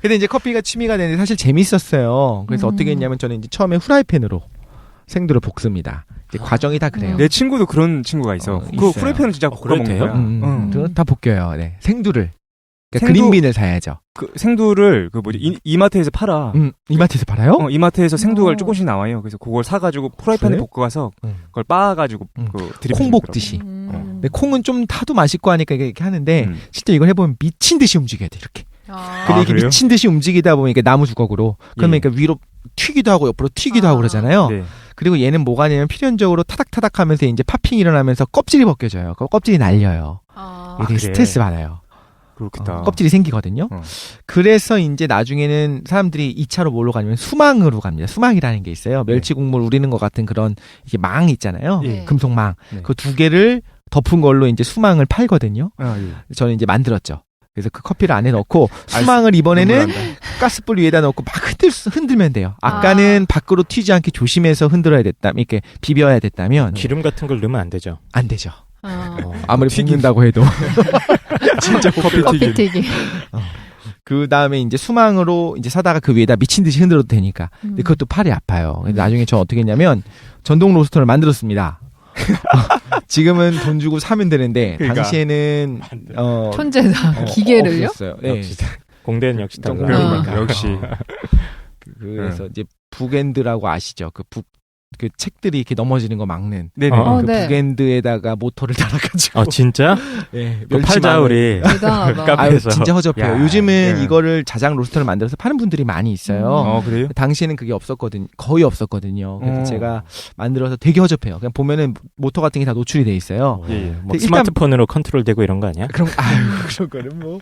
근데 이제 커피가 취미가 되는데 사실 재밌었어요. 그래서 어떻게 했냐면 저는 이제 처음에 후라이팬으로 생두를 볶습니다. 이제 과정이 다 그래요. 내 친구도 그런 친구가 있어. 그 있어요. 프라이팬을 진짜 볶아 그래도 먹는 돼요? 거야. 그건 다 볶여요. 네. 생두를. 그러니까 생두- 그린빈을 사야죠. 그 생두를 그 뭐지 이마트에서 팔아. 이마트에서 팔아요? 이마트에서 생두가 오. 조금씩 나와요. 그래서 그걸 사가지고 프라이팬에 그래? 볶아서 응. 그걸 빻아가지고 그 드립 콩 볶듯이. 근데 콩은 좀 타도 맛있고 하니까 이렇게 하는데 실제 이걸 해보면 미친 듯이 움직여야 돼 이렇게. 근데 이게 그래요? 미친 듯이 움직이다 보면 이게 나무 주걱으로 그러면 예. 그러니까 위로 튀기도 하고 옆으로 튀기도 하고 그러잖아요. 네. 그리고 얘는 뭐가 하냐면 필연적으로 타닥타닥 하면서 이제 팝핑 일어나면서 껍질이 벗겨져요. 그 껍질이 날려요. 이게 되게 그래? 스트레스 받아요. 그렇겠다. 껍질이 생기거든요. 어. 그래서 이제 나중에는 사람들이 2차로 뭘로 가냐면 수망으로 갑니다. 수망이라는 게 있어요. 멸치 국물 우리는 것 같은 그런 이게 망 있잖아요. 예. 금속망. 네. 그 두 개를 덮은 걸로 이제 수망을 팔거든요. 예. 저는 이제 만들었죠. 그래서 그 커피를 안에 넣고 수망을 이번에는 가스불 위에다 넣고 막 흔들면 돼요. 아까는 밖으로 튀지 않게 조심해서 흔들어야 됐다면 이렇게 비벼야 됐다면 기름 같은 걸 넣으면 안 되죠. 안 되죠. 어. 아무리 튀긴다고 해도 진짜 커피 튀김. 그 다음에 이제 수망으로 이제 사다가 그 위에다 미친 듯이 흔들어도 되니까. 근데 그것도 팔이 아파요. 그래서 나중에 저 어떻게 했냐면 전동 로스터를 만들었습니다. 지금은 돈 주고 사면 되는데 그러니까. 당시에는 천재다. 기계를요? 없었어요. 네. 역시 공대는 역시 달라. 그러니까. 역시. 그래서 이제 북엔드라고 아시죠? 그 책들이 이렇게 넘어지는 거 막는. 네네. 어, 그 네. 북엔드에다가 모터를 달아가지고. 진짜? 네, 그 팔자 우리. 대단하다. 카페- 아유, 카페에서. 진짜 허접해요. 야, 요즘은 예. 이거를 자작 로스터를 만들어서 파는 분들이 많이 있어요. 그래요? 당시에는 그게 거의 없었거든요. 그래서 제가 만들어서 되게 허접해요. 그냥 보면은 모터 같은 게 다 노출이 돼 있어요. 예, 예. 뭐 일단- 스마트폰으로 컨트롤되고 이런 거 아니야? 그럼 그런 거는 뭐.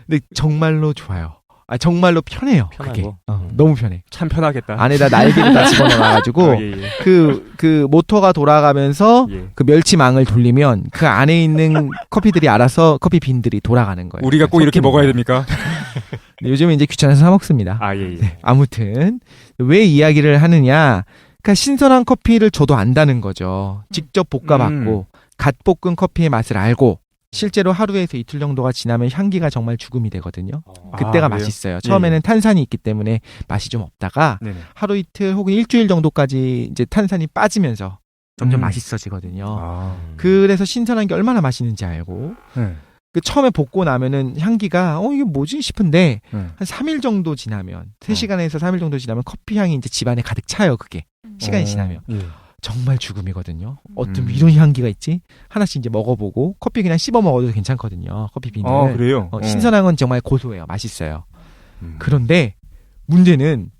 근데 정말로 좋아요. 정말로 편해요. 그게. 편하고. 너무 편해. 참 편하겠다. 안에다 날개를 다 집어넣어가지고 예, 예. 그 모터가 돌아가면서 예. 그 멸치망을 돌리면 그 안에 있는 커피들이 알아서 커피 빈들이 돌아가는 거예요. 우리가 꼭 이렇게 섞이는 먹어야 거예요. 됩니까? 근데 요즘은 이제 귀찮아서 사 먹습니다. 아, 예, 예. 네, 아무튼 왜 이야기를 하느냐? 그러니까 신선한 커피를 저도 안다는 거죠. 직접 볶아봤고 갓 볶은 커피의 맛을 알고 실제로 하루에서 이틀 정도가 지나면 향기가 정말 죽음이 되거든요. 그때가 아, 그래요? 맛있어요. 처음에는 탄산이 있기 때문에 맛이 좀 없다가 네네. 하루 이틀 혹은 일주일 정도까지 이제 탄산이 빠지면서 점점 음. 맛있어지거든요. 아. 그래서 신선한 게 얼마나 맛있는지 알고 네. 그 처음에 볶고 나면은 향기가 이게 뭐지 싶은데 네. 한 3일 정도 지나면 3시간에서 3일 정도 지나면 커피 향이 이제 집안에 가득 차요. 그게 시간이 지나면 예. 정말 죽음이거든요. 어떤 이런 향기가 있지? 하나씩 이제 먹어보고 커피 그냥 씹어 먹어도 괜찮거든요. 커피 비늘. 아, 그래요? 신선한 건 정말 고소해요. 맛있어요. 음. 그런데 문제는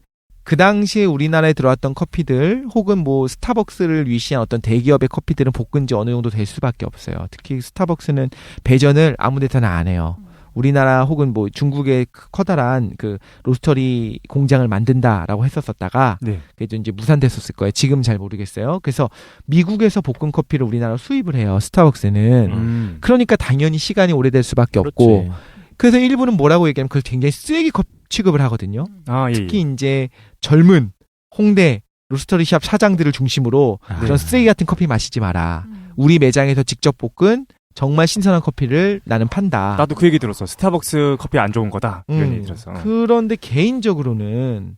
그 당시에 우리나라에 들어왔던 커피들 혹은 뭐 스타벅스를 위시한 어떤 대기업의 커피들은 볶은 지 어느 정도 될 수밖에 없어요. 특히 스타벅스는 배전을 아무 데서나 안 해요. 우리나라 혹은 뭐 중국의 커다란 그 로스터리 공장을 만든다라고 했었다가 네. 그게 이제 무산됐었을 거예요. 지금 잘 모르겠어요. 그래서 미국에서 볶은 커피를 우리나라로 수입을 해요. 스타벅스는. 그러니까 당연히 시간이 오래될 수밖에 없고 그렇지. 그래서 일부는 뭐라고 얘기하면 그걸 굉장히 쓰레기 컵 취급을 하거든요. 아, 예. 특히 이제 젊은 홍대 로스터리샵 사장들을 중심으로 그런 쓰레기 같은 커피 마시지 마라. 우리 매장에서 직접 볶은 정말 신선한 커피를 나는 판다. 나도 그 얘기 들었어. 스타벅스 커피 안 좋은 거다. 이런 얘기 들었어. 그런데 개인적으로는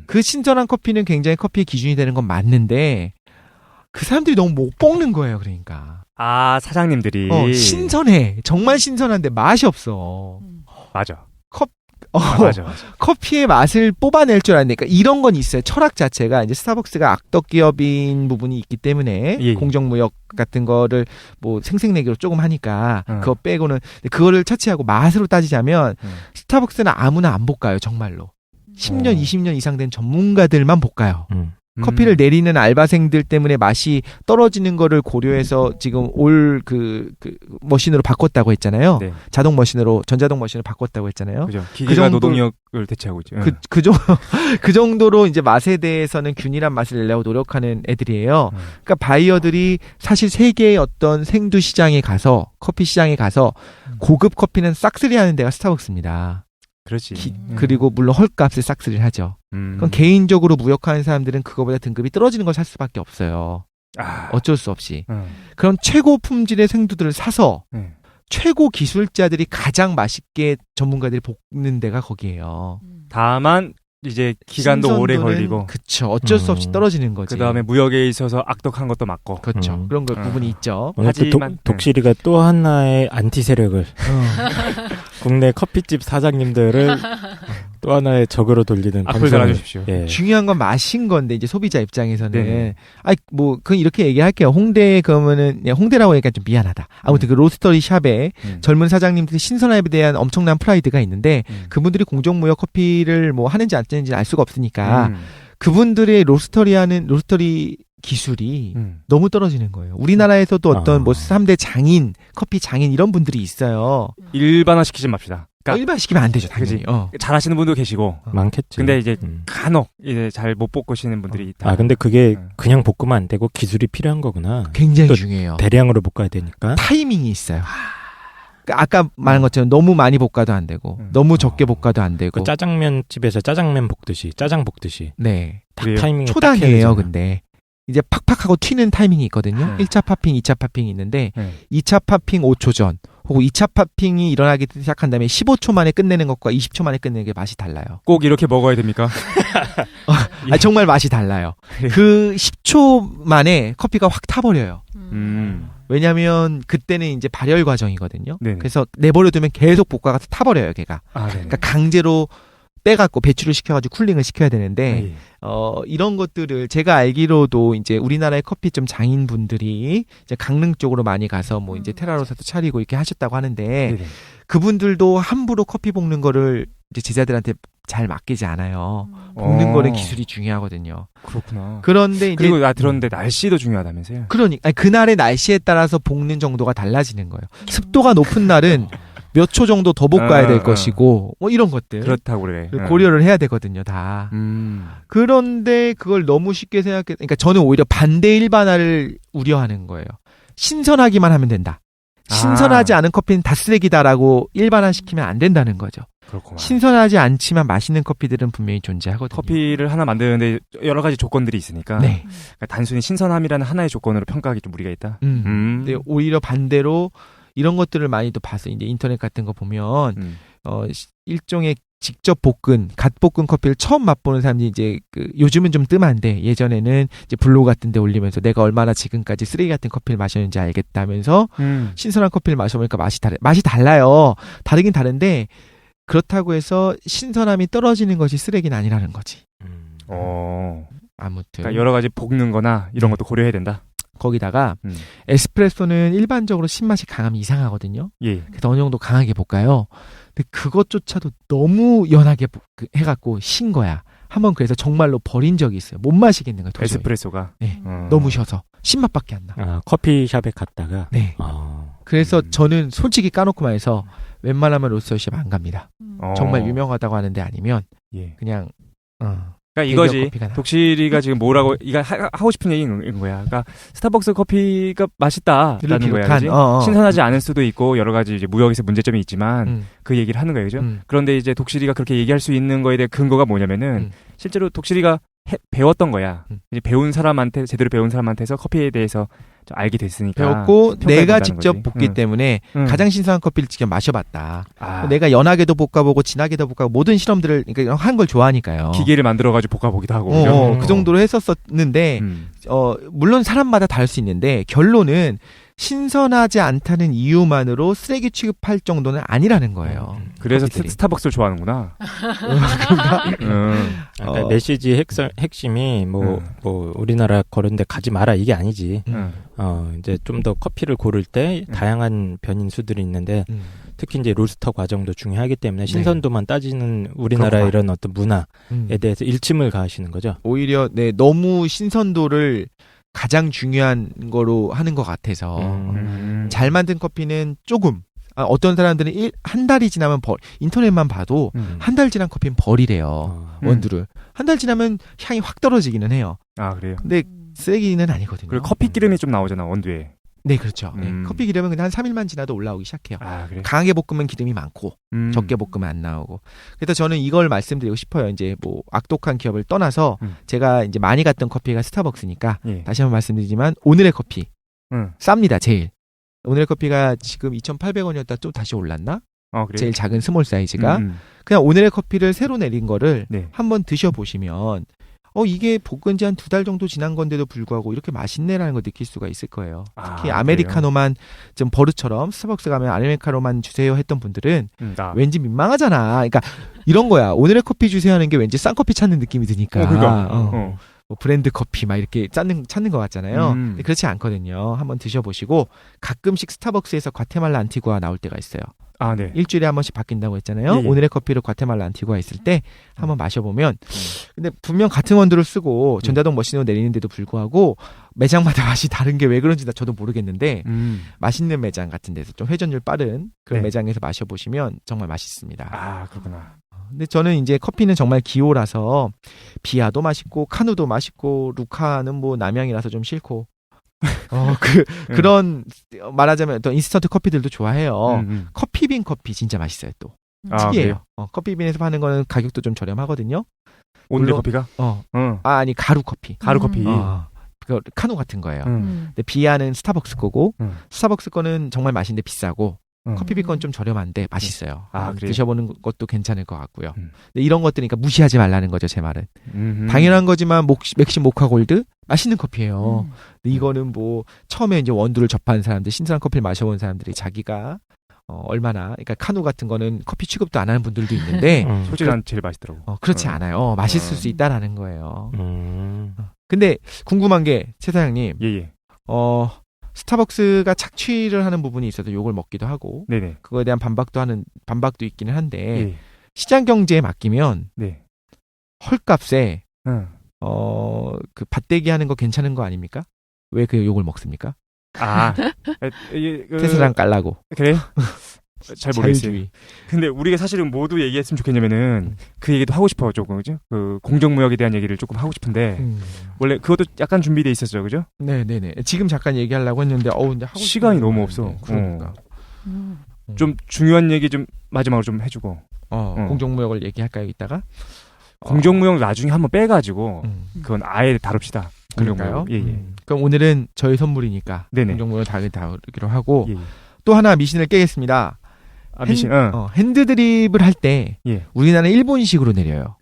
그 신선한 커피는 굉장히 커피의 기준이 되는 건 맞는데 그 사람들이 너무 못 볶는 거예요. 그러니까. 아, 사장님들이. 신선해. 정말 신선한데 맛이 없어. 맞아. 맞아. 커피의 맛을 뽑아낼 줄 아니까 이런 건 있어요. 철학 자체가 이제 스타벅스가 악덕 기업인 부분이 있기 때문에 예. 공정무역 같은 거를 뭐 생색내기로 조금 하니까 그거 빼고는 그거를 차치하고 맛으로 따지자면 스타벅스는 아무나 안 볶아요. 정말로. 10년, 20년 이상 된 전문가들만 볶아요. 커피를 내리는 알바생들 때문에 맛이 떨어지는 거를 고려해서 지금 그 머신으로 바꿨다고 했잖아요. 네. 자동 머신으로, 전자동 머신으로 바꿨다고 했잖아요. 그죠. 기계가 노동력을 대체하고 있죠. 그 정도로 이제 맛에 대해서는 균일한 맛을 내려고 노력하는 애들이에요. 그러니까 바이어들이 사실 세계의 어떤 생두 시장에 가서, 커피 시장에 가서 고급 커피는 싹쓸이 하는 데가 스타벅스입니다. 그렇지. 그리고 물론 헐값에 싹쓸이를 하죠. 그럼 개인적으로 무역하는 사람들은 그거보다 등급이 떨어지는 걸 살 수밖에 없어요. 어쩔 수 없이. 그럼 최고 품질의 생두들을 사서 최고 기술자들이 가장 맛있게 전문가들이 볶는 데가 거기에요. 다만 이제 기간도 오래 걸리고. 그쵸. 어쩔 수 없이 떨어지는 거지. 그 다음에 무역에 있어서 악덕한 것도 맞고. 그렇죠. 그런 거 부분이 있죠. 하지만 독실이가 또 하나의 안티 세력을 국내 커피집 사장님들을 또 하나의 적으로 돌리는 앞을 달아주십시오. 예. 중요한 건 맛인 건데 이제 소비자 입장에서는 네네. 뭐 그건 이렇게 얘기할게요. 홍대에 그러면은 홍대라고 얘기하니까 좀 미안하다. 아무튼 그 로스터리 샵에 젊은 사장님들이 신선함에 대한 엄청난 프라이드가 있는데 그분들이 공정무역 커피를 뭐 하는지 안 하는지 알 수가 없으니까 그분들의 로스터리 기술이 너무 떨어지는 거예요. 우리나라에서도 어떤 뭐 3대 장인, 커피 장인 이런 분들이 있어요. 일반화 시키지 맙시다. 그러니까 일반 시키면 안 되죠, 당연히. 잘하시는 분도 계시고 많겠지. 근데 이제 간혹 이제 잘 못 볶으시는 분들이 있다. 근데 그게 그냥 볶으면 안 되고 기술이 필요한 거구나. 굉장히 중요해요. 대량으로 볶아야 되니까. 타이밍이 있어요. 그러니까 아까 말한 것처럼 너무 많이 볶아도 안 되고 너무 적게 볶아도 안 되고. 그 짜장면 집에서 짜장면 볶듯이 짜장 볶듯이. 네. 딱 타이밍이 초단이에요, 근데. 이제 팍팍하고 튀는 타이밍이 있거든요. 1차 파핑, 2차 파핑이 있는데 2차 파핑 5초 전 혹은 2차 파핑이 일어나기 시작한 다음에 15초 만에 끝내는 것과 20초 만에 끝내는 게 맛이 달라요. 꼭 이렇게 먹어야 됩니까? 정말 맛이 달라요. 그 10초 만에 커피가 확 타버려요. 왜냐하면 그때는 이제 발열 과정이거든요. 네네. 그래서 내버려두면 계속 볶아가서 타버려요, 걔가. 그러니까 강제로 빼갖고 배출을 시켜가지고 쿨링을 시켜야 되는데 이런 것들을 제가 알기로도 이제 우리나라의 커피점 장인분들이 이제 강릉 쪽으로 많이 가서 뭐 이제 테라로사도 차리고 이렇게 하셨다고 하는데 네네. 그분들도 함부로 커피 볶는 거를 이제 제자들한테 잘 맡기지 않아요. 볶는 거는 기술이 중요하거든요. 그렇구나. 그런데 이제 그리고 나 들었는데 날씨도 중요하다면서요? 그러니까 그날의 날씨에 따라서 볶는 정도가 달라지는 거예요. 습도가 높은 날은 몇 초 정도 더 볶아야 될 것이고 뭐 이런 것들 그렇다고 그래. 고려를 해야 되거든요, 다. 그런데 그걸 너무 쉽게 그러니까 저는 오히려 반대 일반화를 우려하는 거예요. 신선하기만 하면 된다. 신선하지 않은 커피는 다 쓰레기다라고 일반화시키면 안 된다는 거죠. 그렇구나. 신선하지 않지만 맛있는 커피들은 분명히 존재하거든요. 커피를 하나 만드는데 여러 가지 조건들이 있으니까 네. 그러니까 단순히 신선함이라는 하나의 조건으로 평가하기 좀 무리가 있다. 근데 오히려 반대로 이런 것들을 많이 또 봤어요. 이제 인터넷 같은 거 보면 일종의 직접 갓 볶은 커피를 처음 맛보는 사람들이 이제 요즘은 좀 뜸한데 예전에는 이제 블로그 같은 데 올리면서 내가 얼마나 지금까지 쓰레기 같은 커피를 마셨는지 알겠다면서 신선한 커피를 마셔보니까 맛이 달라요. 다르긴 다른데 그렇다고 해서 신선함이 떨어지는 것이 쓰레기는 아니라는 거지. 아무튼 그러니까 여러 가지 볶는 거나 이런 것도 고려해야 된다. 거기다가 에스프레소는 일반적으로 신맛이 강하면 이상하거든요. 예. 그래서 어느 정도 강하게 볶아요. 근데 그것조차도 너무 연하게 해갖고 신 거야. 한번 그래서 정말로 버린 적이 있어요. 못 마시겠는 거야. 도저히. 에스프레소가. 네. 너무 쉬어서 신맛밖에 안 나. 아, 커피숍에 갔다가. 네. 그래서 저는 솔직히 까놓고 말해서 웬만하면 로스터쉽 안 갑니다. 정말 유명하다고 하는데 아니면 그냥 그러니까 이거지. 독실이가 지금 뭐라고 이거 하고 싶은 얘기인 거야. 그러니까 스타벅스 커피가 맛있다라는 거야. 그지? 신선하지 않을 수도 있고 여러 가지 이제 무역에서 문제점이 있지만 그 얘기를 하는 거예요. 그죠? 그런데 이제 독실이가 그렇게 얘기할 수 있는 거에 대한 근거가 뭐냐면은 실제로 독실이가 배웠던 거야. 이제 제대로 배운 사람한테서 커피에 대해서 좀 알게 됐으니까. 배웠고 내가 직접 거지. 볶기 때문에 가장 신선한 커피를 직접 마셔봤다. 내가 연하게도 볶아보고 진하게도 볶아보고 모든 실험들을 그러니까 한 걸 좋아하니까요. 기계를 만들어가지고 볶아보기도 하고. 그 정도로 했었었는데 물론 사람마다 다를 수 있는데 결론은 신선하지 않다는 이유만으로 쓰레기 취급할 정도는 아니라는 거예요. 그래서 스타벅스를 좋아하는구나. 그러니까 메시지 핵심이 뭐 우리나라 그런데 가지 마라 이게 아니지. 이제 좀 더 커피를 고를 때 다양한 변인수들이 있는데 특히 이제 로스터 과정도 중요하기 때문에 신선도만 따지는 우리나라 이런 어떤 문화에 대해서 일침을 가하시는 거죠. 오히려 너무 신선도를 가장 중요한 거로 하는 것 같아서 잘 만든 커피는 조금 어떤 사람들은 한 달이 지나면 인터넷만 봐도 한 달 지난 커피는 버리래요. 원두를 한 달 지나면 향이 확 떨어지기는 해요. 아 그래요? 근데 쓰레기는 아니거든요. 그리고 커피 기름이 좀 나오잖아 원두에. 네 그렇죠. 커피 기름은 그냥 한 3일만 지나도 올라오기 시작해요. 아, 그래? 강하게 볶으면 기름이 많고 적게 볶으면 안 나오고. 그래서 저는 이걸 말씀드리고 싶어요. 이제 뭐 악독한 기업을 떠나서 제가 이제 많이 갔던 커피가 스타벅스니까 다시 한번 말씀드리지만 오늘의 커피 쌉니다. 제일 오늘의 커피가 지금 2,800원이었다 좀 다시 올랐나? 그래요? 제일 작은 스몰 사이즈가 그냥 오늘의 커피를 새로 내린 거를 한번 드셔보시면 이게 볶은 지 한 2달 정도 지난 건데도 불구하고 이렇게 맛있네라는 걸 느낄 수가 있을 거예요. 특히 아메리카노만 좀 버릇처럼 스타벅스 가면 아메리카노만 주세요 했던 분들은 왠지 민망하잖아. 그러니까 이런 거야. 오늘의 커피 주세요 하는 게 왠지 싼 커피 찾는 느낌이 드니까. 뭐 브랜드 커피 막 이렇게 찾는 것 같잖아요. 근데 그렇지 않거든요. 한번 드셔보시고 가끔씩 스타벅스에서 과테말라 안티구아 나올 때가 있어요. 아, 네. 일주일에 한 번씩 바뀐다고 했잖아요. 오늘의 커피를 과테말라 안티구아 있을 때 한번 마셔보면 근데 분명 같은 원두를 쓰고 전자동 머신으로 내리는데도 불구하고 매장마다 맛이 다른 게 왜 그런지 저도 모르겠는데 맛있는 매장 같은 데서 좀 회전율 빠른 그런 매장에서 마셔보시면 정말 맛있습니다. 아 그렇구나. 근데 저는 이제 커피는 정말 기호라서 비아도 맛있고 카누도 맛있고 루카는 뭐 남양이라서 좀 싫고 그런 말하자면 또 인스턴트 커피들도 좋아해요. 커피빈 커피 진짜 맛있어요 또. 특이해요. 커피빈에서 파는 거는 가격도 좀 저렴하거든요. 오늘의 커피가? 아니 가루 커피. 가루 커피. 그 카누 같은 거예요. 근데 비아는 스타벅스 거고 스타벅스 거는 정말 맛있는데 비싸고 커피빈 건 좀 저렴한데 맛있어요. 드셔보는 것도 괜찮을 것 같고요. 근데 이런 것들이니까 무시하지 말라는 거죠, 제 말은. 당연한 거지만 맥심 모카 골드 맛있는 커피예요. 근데 이거는 뭐 처음에 이제 원두를 접한 사람들, 신선한 커피를 마셔본 사람들이 자기가 얼마나 그러니까 카누 같은 거는 커피 취급도 안 하는 분들도 있는데 솔직히 난 제일 맛있더라고. 그렇지 않아요. 맛있을 수 있다라는 거예요. 근데 궁금한 게 최 사장님, 스타벅스가 착취를 하는 부분이 있어서 욕을 먹기도 하고, 그거에 대한 반박도 있기는 한데 시장 경제에 맡기면 헐값에 그 밭대기 하는 거 괜찮은 거 아닙니까? 왜 그 욕을 먹습니까? 테슬랑 깔라고. 그래요? 잘 모르겠어요. 근데 우리가 사실은 모두 얘기했으면 좋겠냐면은 그 얘기도 하고 싶어 조금 그죠? 그 공정무역에 대한 얘기를 조금 하고 싶은데 원래 그것도 약간 준비돼 있었죠, 그죠? 네네네. 지금 잠깐 얘기하려고 했는데 근데 하고 시간이 너무 없어. 그러니까 좀 중요한 얘기 좀 마지막으로 좀 해주고. 공정무역을 얘기할까요, 이따가? 공정무역 나중에 한번 빼가지고 그건 아예 다룹시다. 그럴까요? 그럼 오늘은 저희 선물이니까 공정무역 다루기로 하고. 또 하나 미신을 깨겠습니다. 미신. 핸드 드립을 할 때 예. 우리나라는 일본식으로 내려요.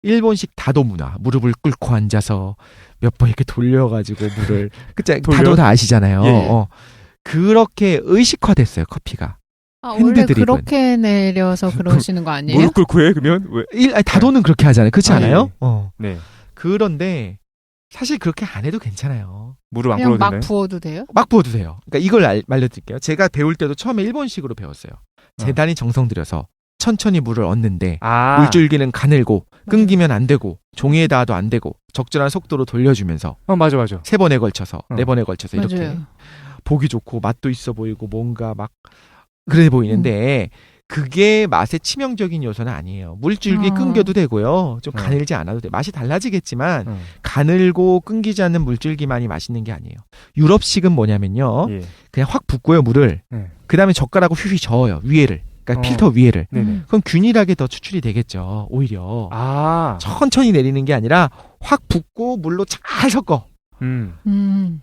일본식 다도 문화. 무릎을 꿇고 앉아서 몇 번 이렇게 돌려가지고 물을 다도 다 아시잖아요. 예. 그렇게 의식화됐어요, 커피가. 원래 핸드 드립은. 그렇게 내려서 그러시는 거 아니에요? 무릎 꿇고 해 그러면 왜? 다도는 그렇게 하잖아요. 그렇지 않아요? 네. 그런데 사실 그렇게 안 해도 괜찮아요. 무릎 안 그냥 꿇어도 막 되나요? 부어도 돼요? 막 부어도 돼요. 그러니까 이걸 알려드릴게요. 제가 배울 때도 처음에 일본식으로 배웠어요. 대단히 정성 들여서 천천히 물을 얻는데 물줄기는 가늘고 끊기면 안 되고 종이에 닿아도 안 되고 적절한 속도로 돌려주면서 맞아. 3번에 걸쳐서 4번에 걸쳐서 이렇게 맞아요. 보기 좋고 맛도 있어 보이고 뭔가 막 그래 보이는데 그게 맛의 치명적인 요소는 아니에요. 물줄기 끊겨도 되고요. 좀 가늘지 않아도 돼. 맛이 달라지겠지만 가늘고 끊기지 않는 물줄기만이 맛있는 게 아니에요. 유럽식은 뭐냐면요. 예. 그냥 확 붓고요 물을. 그 다음에 젓가락으로 휘휘 저어요 위에를. 그러니까 필터 위에를. 그럼 균일하게 더 추출이 되겠죠. 오히려 천천히 내리는 게 아니라 확 붓고 물로 잘 섞어.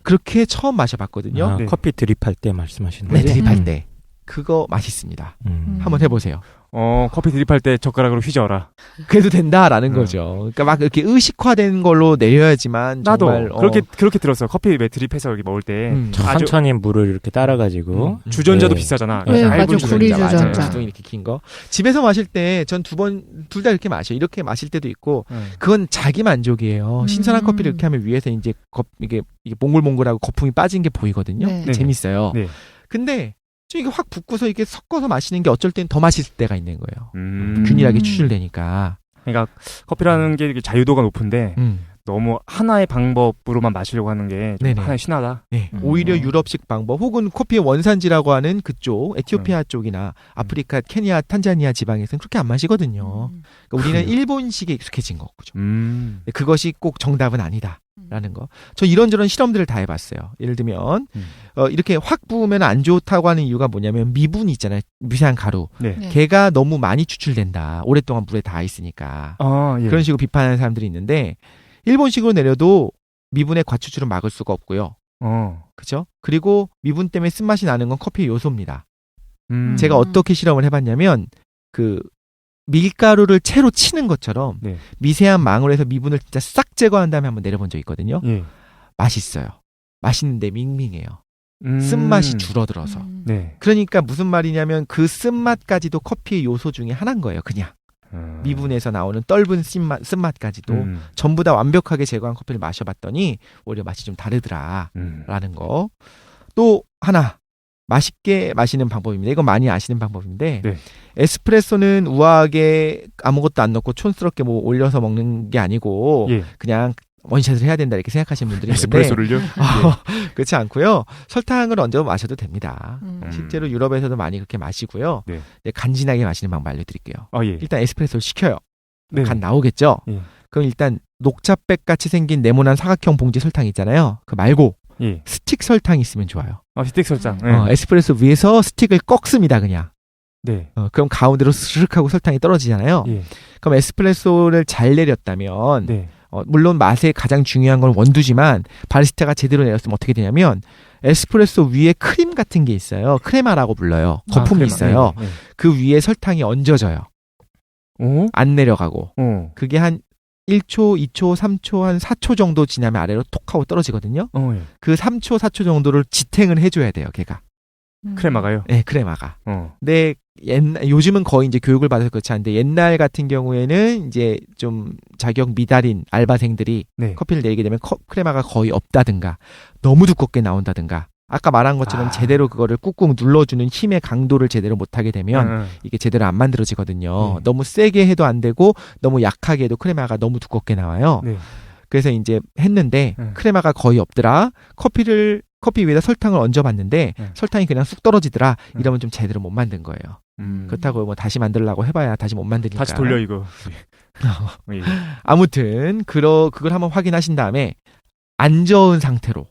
그렇게 처음 마셔봤거든요. 네. 커피 드립할 때 말씀하시는 네, 거죠? 드립할 때. 그거 맛있습니다. 한번 해보세요. 커피 드립할 때 젓가락으로 휘저어라. 그래도 된다라는 거죠. 그러니까 막 이렇게 의식화된 걸로 내려야지만 나도 정말 그렇게 들었어요. 커피 왜 드립해서 여기 먹을 때 천천히 물을 이렇게 따라가지고 주전자도 네. 비싸잖아. 네, 얇은 맞아. 구리 주전자. 주둥이 이렇게 긴 거. 집에서 마실 때 전 둘 다 이렇게 마셔요. 이렇게 마실 때도 있고 그건 자기 만족이에요. 신선한 커피를 이렇게 하면 위에서 이제 이게 몽글몽글하고 거품이 빠진 게 보이거든요. 네. 재밌어요. 네. 근데 좀 이게 확 붓고서 이게 섞어서 마시는 게 어쩔 땐 더 맛있을 때가 있는 거예요. 균일하게 추출되니까. 그러니까 커피라는 게 이게 자유도가 높은데 너무 하나의 방법으로만 마시려고 하는 게 하나의 신하다. 네. 오히려 유럽식 방법 혹은 커피의 원산지라고 하는 그쪽 에티오피아 쪽이나 아프리카, 케냐, 탄자니아 지방에서는 그렇게 안 마시거든요. 그러니까 우리는 일본식에 익숙해진 거죠. 그것이 꼭 정답은 아니다라는 거. 저 이런저런 실험들을 다 해봤어요. 예를 들면 이렇게 확 부으면 안 좋다고 하는 이유가 뭐냐면 미분이 있잖아요. 미세한 가루. 네. 걔가 너무 많이 추출된다. 오랫동안 물에 닿아 있으니까. 예. 그런 식으로 비판하는 사람들이 있는데 일본식으로 내려도 미분의 과추출은 막을 수가 없고요. 그죠? 그리고 미분 때문에 쓴맛이 나는 건 커피의 요소입니다. 제가 어떻게 실험을 해봤냐면 그 밀가루를 채로 치는 것처럼 미세한 망으로 해서 미분을 진짜 싹 제거한 다음에 한번 내려본 적이 있거든요. 맛있어요. 맛있는데 밍밍해요. 쓴맛이 줄어들어서. 그러니까 무슨 말이냐면 그 쓴맛까지도 커피의 요소 중에 하나인 거예요. 그냥. 미분에서 나오는 떫은 쓴맛까지도 전부 다 완벽하게 제거한 커피를 마셔봤더니 오히려 맛이 좀 다르더라라는 거. 또 하나 맛있게 마시는 방법입니다. 이건 많이 아시는 방법인데 에스프레소는 우아하게 아무것도 안 넣고 촌스럽게 뭐 올려서 먹는 게 아니고 그냥 원샷을 해야 된다 이렇게 생각하시는 분들이 있는데 에스프레소를요? 그렇지 않고요. 설탕을 얹어 마셔도 됩니다. 실제로 유럽에서도 많이 그렇게 마시고요. 간지나게 마시는 방법 알려드릴게요. 일단 에스프레소를 시켜요. 간 나오겠죠? 그럼 일단 녹차백 같이 생긴 네모난 사각형 봉지 설탕 있잖아요. 그 말고 스틱 설탕이 있으면 좋아요. 스틱 설탕. 에스프레소 위에서 스틱을 꺾습니다. 그냥. 그럼 가운데로 스르륵 하고 설탕이 떨어지잖아요. 그럼 에스프레소를 잘 내렸다면 물론 맛에 가장 중요한 건 원두지만 바리스타가 제대로 내렸으면 어떻게 되냐면 에스프레소 위에 크림 같은 게 있어요. 크레마라고 불러요. 거품이 있어요. 그 위에 설탕이 얹어져요. 안 내려가고. 그게 한 1초, 2초, 3초, 한 4초 정도 지나면 아래로 톡 하고 떨어지거든요. 그 3초, 4초 정도를 지탱을 해줘야 돼요. 걔가. 크레마가요? 네, 크레마가. 근데 요즘은 거의 이제 교육을 받아서 그렇지 않은데 옛날 같은 경우에는 이제 좀 자격 미달인 알바생들이 커피를 내리게 되면 크레마가 거의 없다든가 너무 두껍게 나온다든가 아까 말한 것처럼 제대로 그거를 꾹꾹 눌러주는 힘의 강도를 제대로 못하게 되면 이게 제대로 안 만들어지거든요. 너무 세게 해도 안 되고 너무 약하게 해도 크레마가 너무 두껍게 나와요. 그래서 이제 했는데 크레마가 거의 없더라. 커피 위에다 설탕을 얹어봤는데 설탕이 그냥 쑥 떨어지더라. 이러면 좀 제대로 못 만든 거예요. 그렇다고 뭐 다시 만들려고 해봐야 다시 못 만드니까. 다시 돌려 이거. 아무튼 그걸 한번 확인하신 다음에 안 저은 상태로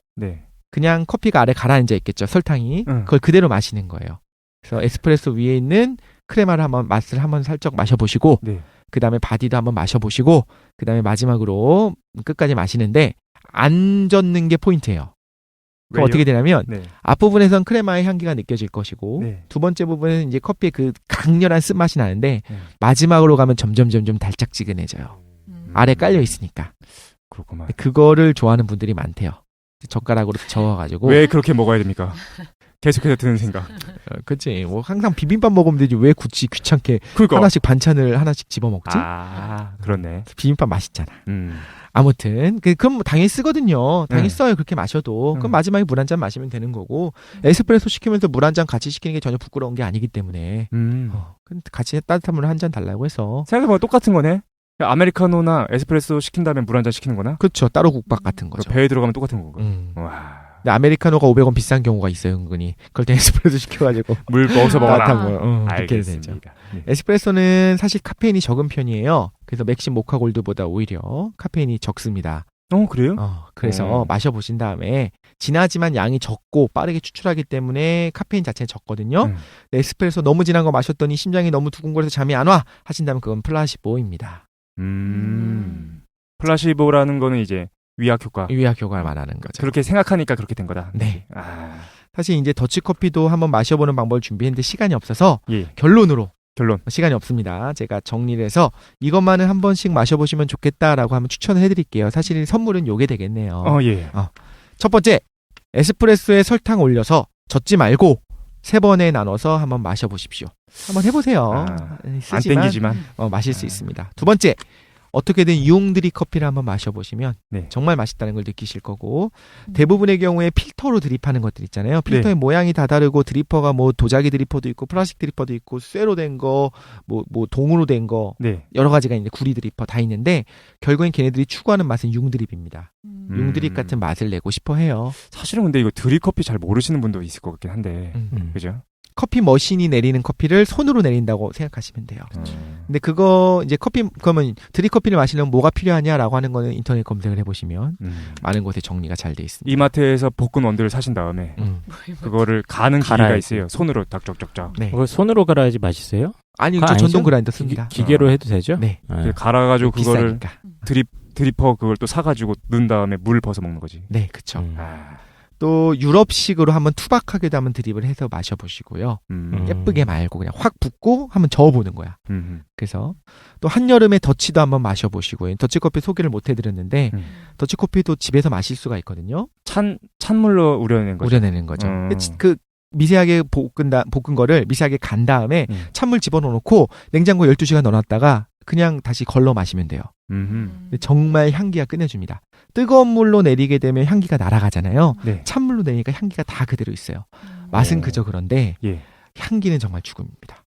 그냥 커피가 아래 가라앉아 있겠죠. 설탕이. 그걸 그대로 마시는 거예요. 그래서 에스프레소 위에 있는 크레마를 맛을 한번 살짝 마셔보시고 그 다음에 바디도 한번 마셔보시고 그 다음에 마지막으로 끝까지 마시는데 안 젓는 게 포인트예요. 그럼 왜요? 어떻게 되냐면 네. 앞부분에선 크레마의 향기가 느껴질 것이고 네. 두 번째 부분은 이제 커피의 그 강렬한 쓴맛이 나는데 네. 마지막으로 가면 점점 달짝지근해져요. 아래 깔려 있으니까. 그렇구만. 그거를 좋아하는 분들이 많대요. 젓가락으로 저어가지고. 왜 그렇게 먹어야 됩니까? 계속해서 드는 생각. 그치. 뭐 항상 비빔밥 먹으면 되지 왜 굳이 귀찮게 그러니까. 하나씩 반찬을 하나씩 집어 먹지? 아, 그렇네. 비빔밥 맛있잖아. 아무튼 그럼 뭐 당연히 쓰거든요. 당연히 네. 써요. 그렇게 마셔도. 그럼 마지막에 물 한 잔 마시면 되는 거고 에스프레소 시키면서 물 한 잔 같이 시키는 게 전혀 부끄러운 게 아니기 때문에 근데 같이 따뜻한 물 한 잔 달라고 해서 생각해보면 똑같은 거네. 아메리카노나 에스프레소 시킨 다음에 물 한 잔 시키는 거나? 그렇죠. 따로 국밥 같은 거죠. 배에 들어가면 똑같은 거고. 와. 근데 아메리카노가 500원 비싼 경우가 있어요, 은근히. 그럴 때 에스프레소 시켜가지고 물 넣어서 먹어라. 따뜻한 물. 그렇게 되죠. 알겠습니다. 네. 에스프레소는 사실 카페인이 적은 편이에요. 그래서 맥심 모카 골드보다 오히려 카페인이 적습니다. 그래요? 그래서 마셔보신 다음에 진하지만 양이 적고 빠르게 추출하기 때문에 카페인 자체는 적거든요. 에스프레소 너무 진한 거 마셨더니 심장이 너무 두근거려서 잠이 안 와 하신다면 그건 플라시보입니다. 플라시보라는 거는 이제 위약 효과를 말하는 거죠. 그렇게 생각하니까 그렇게 된 거다. 네. 사실 이제 더치커피도 한번 마셔보는 방법을 준비했는데 시간이 없어서 예. 결론 시간이 네. 없습니다. 제가 정리를 해서 이것만은 한 번씩 마셔보시면 좋겠다라고 하면 추천을 해드릴게요. 사실 선물은 요게 되겠네요. 예. 첫 번째, 에스프레소에 설탕 올려서 젓지 말고 3번에 나눠서 한번 마셔보십시오. 한번 해보세요. 안 쓰지만 땡기지만 마실 수 있습니다. 두 번째, 어떻게든 유용드립 커피를 한번 마셔보시면 네. 정말 맛있다는 걸 느끼실 거고 대부분의 경우에 필터로 드립하는 것들 있잖아요. 필터의 모양이 다 다르고 드리퍼가 뭐 도자기 드리퍼도 있고 플라스틱 드리퍼도 있고 쇠로 된 거, 뭐 동으로 된 거 여러 가지가 있는데 구리 드리퍼 다 있는데 결국엔 걔네들이 추구하는 맛은 융드립입니다. 융드립 같은 맛을 내고 싶어 해요. 사실은 근데 이거 드립 커피 잘 모르시는 분도 있을 것 같긴 한데 그죠? 커피 머신이 내리는 커피를 손으로 내린다고 생각하시면 돼요. 근데 그거 이제 그러면 드립 커피를 마시려면 뭐가 필요하냐라고 하는 거는 인터넷 검색을 해보시면 많은 곳에 정리가 잘 돼 있습니다. 이마트에서 볶은 원두를 사신 다음에 그거를 가는 기계가 있어요. 손으로 딱. 네. 그걸 손으로 갈아야지 맛있어요? 아니, 저 전동 그라인더 씁니다. 기계로 해도 되죠? 네. 갈아가지고 그거를 비싸니까. 드리퍼 그걸 또 사가지고 넣은 다음에 물 벗어 먹는 거지. 네, 그렇죠. 또 유럽식으로 한번 투박하게도 한번 드립을 해서 마셔보시고요. 예쁘게 말고 그냥 확 붓고 한번 저어보는 거야. 그래서 또 한여름에 더치도 한번 마셔보시고요. 더치커피 소개를 못 해드렸는데 더치커피도 집에서 마실 수가 있거든요. 찬물로 우려내는 거죠. 그 미세하게 볶은 거를 미세하게 간 다음에 찬물 집어넣고 냉장고 12시간 넣어놨다가 그냥 다시 걸러 마시면 돼요. 근데 정말 향기가 끝내줍니다. 뜨거운 물로 내리게 되면 향기가 날아가잖아요. 네. 찬물로 내리니까 향기가 다 그대로 있어요. 맛은 그저 그런데 향기는 정말 죽음입니다.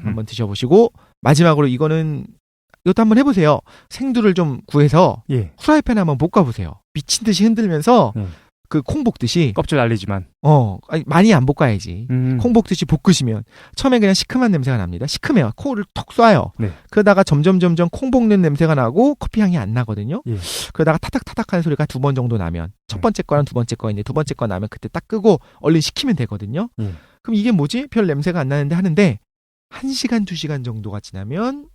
한번 드셔보시고 마지막으로 이것도 한번 해보세요. 생두를 좀 구해서 후라이팬에 한번 볶아보세요. 미친 듯이 흔들면서 그 콩 볶듯이 껍질 날리지만 많이 안 볶아야지. 콩 볶듯이 볶으시면 처음에 그냥 시큼한 냄새가 납니다. 시큼해요. 콩을 톡 쏴요. 그러다가 점점 콩 볶는 냄새가 나고 커피 향이 안 나거든요. 그러다가 타닥타닥 하는 소리가 2번 정도 나면 첫 번째 거랑 두 번째 거 있는데 두 번째 거 나면 그때 딱 끄고 얼른 식히면 되거든요. 그럼 이게 뭐지? 별 냄새가 안 나는데 하는데 1시간 2시간 정도가 지나면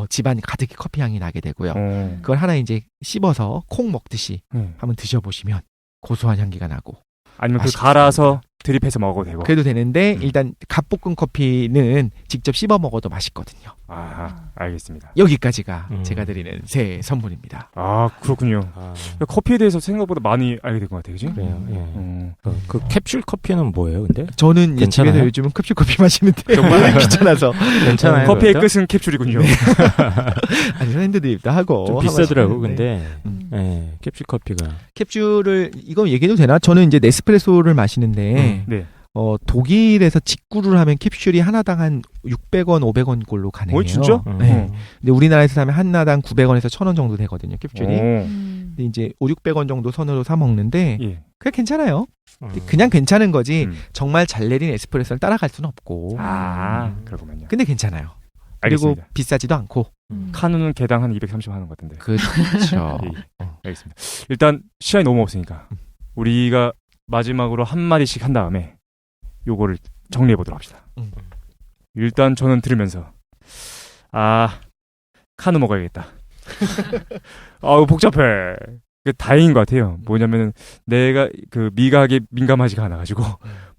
집안이 가득히 커피 향이 나게 되고요. 그걸 하나 이제 씹어서 콩 먹듯이 한번 드셔보시면 고소한 향기가 나고 아니면 그 갈아서 드립해서 먹어도 되고 그래도 되는데 일단 갓볶은 커피는 직접 씹어 먹어도 맛있거든요. 알겠습니다. 여기까지가 제가 드리는 새 선물입니다. 그렇군요. 커피에 대해서 생각보다 많이 알게 된 것 같아요. 그지? 그래요. 그 캡슐 커피는 뭐예요, 근데? 저는 집에서 요즘은 캡슐 커피 마시는데 정말 귀찮아서 괜찮아요. 커피의 끝은 캡슐이군요. 아니 핸드드립도 하고 좀 비싸더라고, 근데 캡슐 커피가 캡슐을 이거 얘기해도 되나? 저는 이제 네스프레소를 마시는데 독일에서 직구를 하면 캡슐이 하나당 한 600원, 500원 꼴로 가능해요. 진짜? 네. 근데 우리나라에서 사면 하나당 900원에서 1000원 정도 되거든요, 캡슐이. 근데 이제 500~600원 정도 선으로 사 먹는데 그게 괜찮아요. 그냥 괜찮은 거지 정말 잘 내린 에스프레소를 따라갈 수는 없고. 그렇군요. 근데 괜찮아요. 알겠습니다. 그리고 비싸지도 않고. 카누는 개당 한 230 하는 것 같은데. 그렇죠. 알겠습니다. 일단 시간이 너무 없으니까 우리가 마지막으로 한 마디씩 한 다음에 요거를 정리해 보도록 합시다. 일단 저는 들으면서 카누 먹어야겠다. 복잡해. 그 다행인 것 같아요. 뭐냐면 내가 그 미각에 민감하지가 않아가지고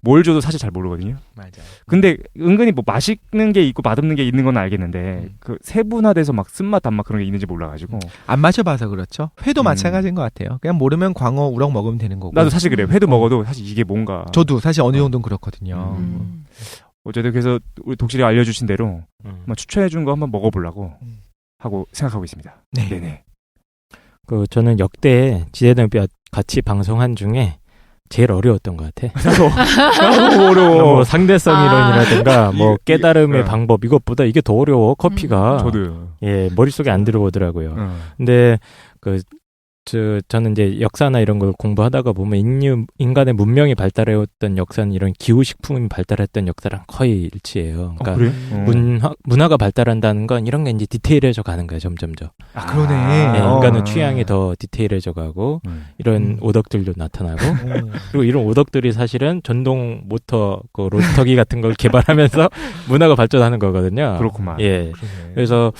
뭘 줘도 사실 잘 모르거든요. 맞아요. 근데 은근히 뭐 맛있는 게 있고 맛없는 게 있는 건 알겠는데 그 세분화돼서 막 쓴맛 단맛 그런 게 있는지 몰라가지고 안 마셔봐서 그렇죠. 회도 음. 마찬가지인 것 같아요. 그냥 모르면 광어, 우럭 먹으면 되는 거고. 나도 사실 그래요. 회도 먹어도 사실 이게 뭔가. 저도 사실 어느 정도는 그렇거든요. 어쨌든 그래서 우리 독실이 알려주신 대로 한번 추천해준 거 한번 먹어보려고 하고 생각하고 있습니다. 네. 네네. 그 저는 역대 지대등뼈 같이 방송한 중에 제일 어려웠던 것 같아. 너무 어려워. 뭐 상대성 이론이라든가 뭐 깨달음의 어. 방법 이것보다 이게 더 어려워 커피가. 저도요. 예 머릿속에 안 들어오더라고요. 어. 근데 저는 이제 역사나 이런 걸 공부하다가 보면 인간의 문명이 발달해왔던 역사는 이런 기후식품이 발달했던 역사랑 거의 일치해요. 그러니까 그래? 문화가 발달한다는 건 이런 게 이제 디테일해져 가는 거예요, 점점점. 아, 그러네. 예, 어. 인간의 취향이 더 디테일해져 가고 이런 오덕들도 나타나고 그리고 이런 오덕들이 사실은 전동 모터 그 로스터기 같은 걸 개발하면서 문화가 발전하는 거거든요. 그렇구만. 예. 그러네. 그래서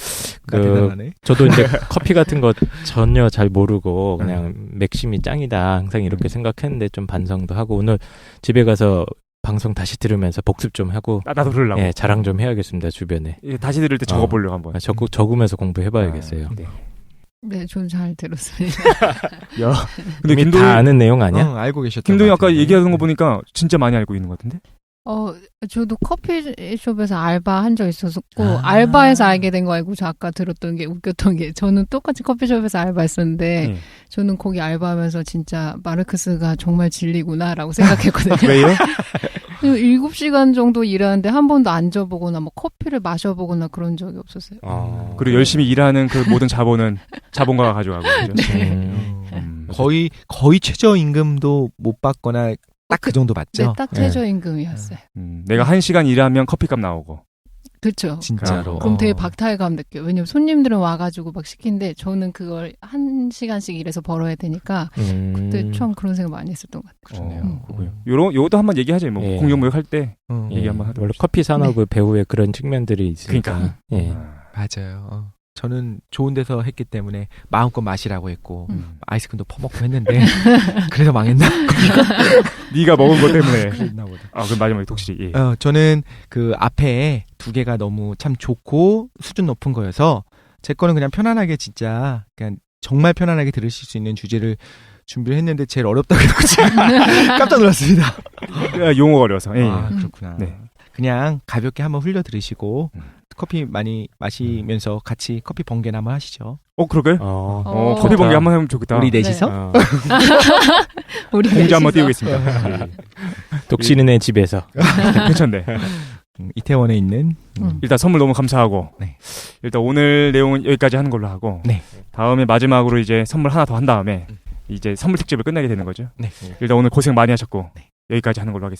나 대단하네. 저도 이제 커피 같은 거 전혀 잘 모르고 그냥 맥심이 짱이다 항상 이렇게 생각했는데 좀 반성도 하고 오늘 집에 가서 방송 다시 들으면서 복습 좀 하고 나도 그러려고. 예, 자랑 좀 해야겠습니다 주변에. 예, 다시 들을 때 적어보려고 한번. 적으면서 공부해봐야겠어요. 네. 네, 좀 잘 들었습니다. 야, 근데 이미 김동희 다 아는 내용 아니야? 알고 계셨던 김동희 것 아까 같은데. 얘기하는 거 보니까 진짜 많이 알고 있는 것 같은데? 저도 커피숍에서 알바한 적 있었고, 아. 알바해서 알게 된 거 알고 저 아까 들었던 게 웃겼던 게, 저는 똑같이 커피숍에서 알바했었는데, 저는 거기 알바하면서 진짜 마르크스가 정말 진리구나라고 생각했거든요. 왜요? 7시간 정도 일하는데 한 번도 앉아보거나 뭐 커피를 마셔보거나 그런 적이 없었어요. 그리고 열심히 일하는 그 모든 자본은 자본가가 가져가고. 그죠? 거의 최저임금도 못 받거나 딱 그 정도 받죠. 네, 딱 최저임금이었어요. 내가 1시간 일하면 커피값 나오고. 그렇죠. 진짜로. 그럼 되게 박탈감 느껴요. 왜냐면 손님들은 와가지고 막 시키는데 저는 그걸 1시간씩 일해서 벌어야 되니까 그때 처음 그런 생각 많이 했었던 것 같아요. 요것도 한번 얘기하죠. 뭐 예. 공연무역 할 때 예, 얘기 한번 하도록. 원래 커피 산업의 배후에 그런 측면들이 있으니까. 그러니까. 예. 맞아요. 저는 좋은 데서 했기 때문에 마음껏 마시라고 했고 아이스크림도 퍼먹고 했는데 그래서 망했나? 네가 먹은 것 때문에. 그랬나 보다. 그럼 마지막에 독실이. 저는 그 앞에 두 개가 너무 참 좋고 수준 높은 거여서 제 거는 그냥 편안하게 진짜 그냥 정말 편안하게 들으실 수 있는 주제를 준비를 했는데 제일 어렵다고 그러고 깜짝 놀랐습니다. 용어가 어려서. 예. 아, 그렇구나. 네. 그냥 가볍게 한번 흘려 들으시고 커피 많이 마시면서 같이 커피 번개나 한번 하시죠. 그러게? 커피 번개 한번 하면 좋겠다. 우리 넷이서? 우리 공지 한번 넷이서. 띄우겠습니다. 독신인의 집에서. 괜찮네. 이태원에 있는 일단 선물 너무 감사하고 네. 일단 오늘 내용은 여기까지 하는 걸로 하고 네. 다음에 마지막으로 이제 선물 하나 더 한 다음에 이제 선물 특집을 끝내게 되는 거죠. 네. 일단 오늘 고생 많이 하셨고 네. 여기까지 하는 걸로 하겠습니다.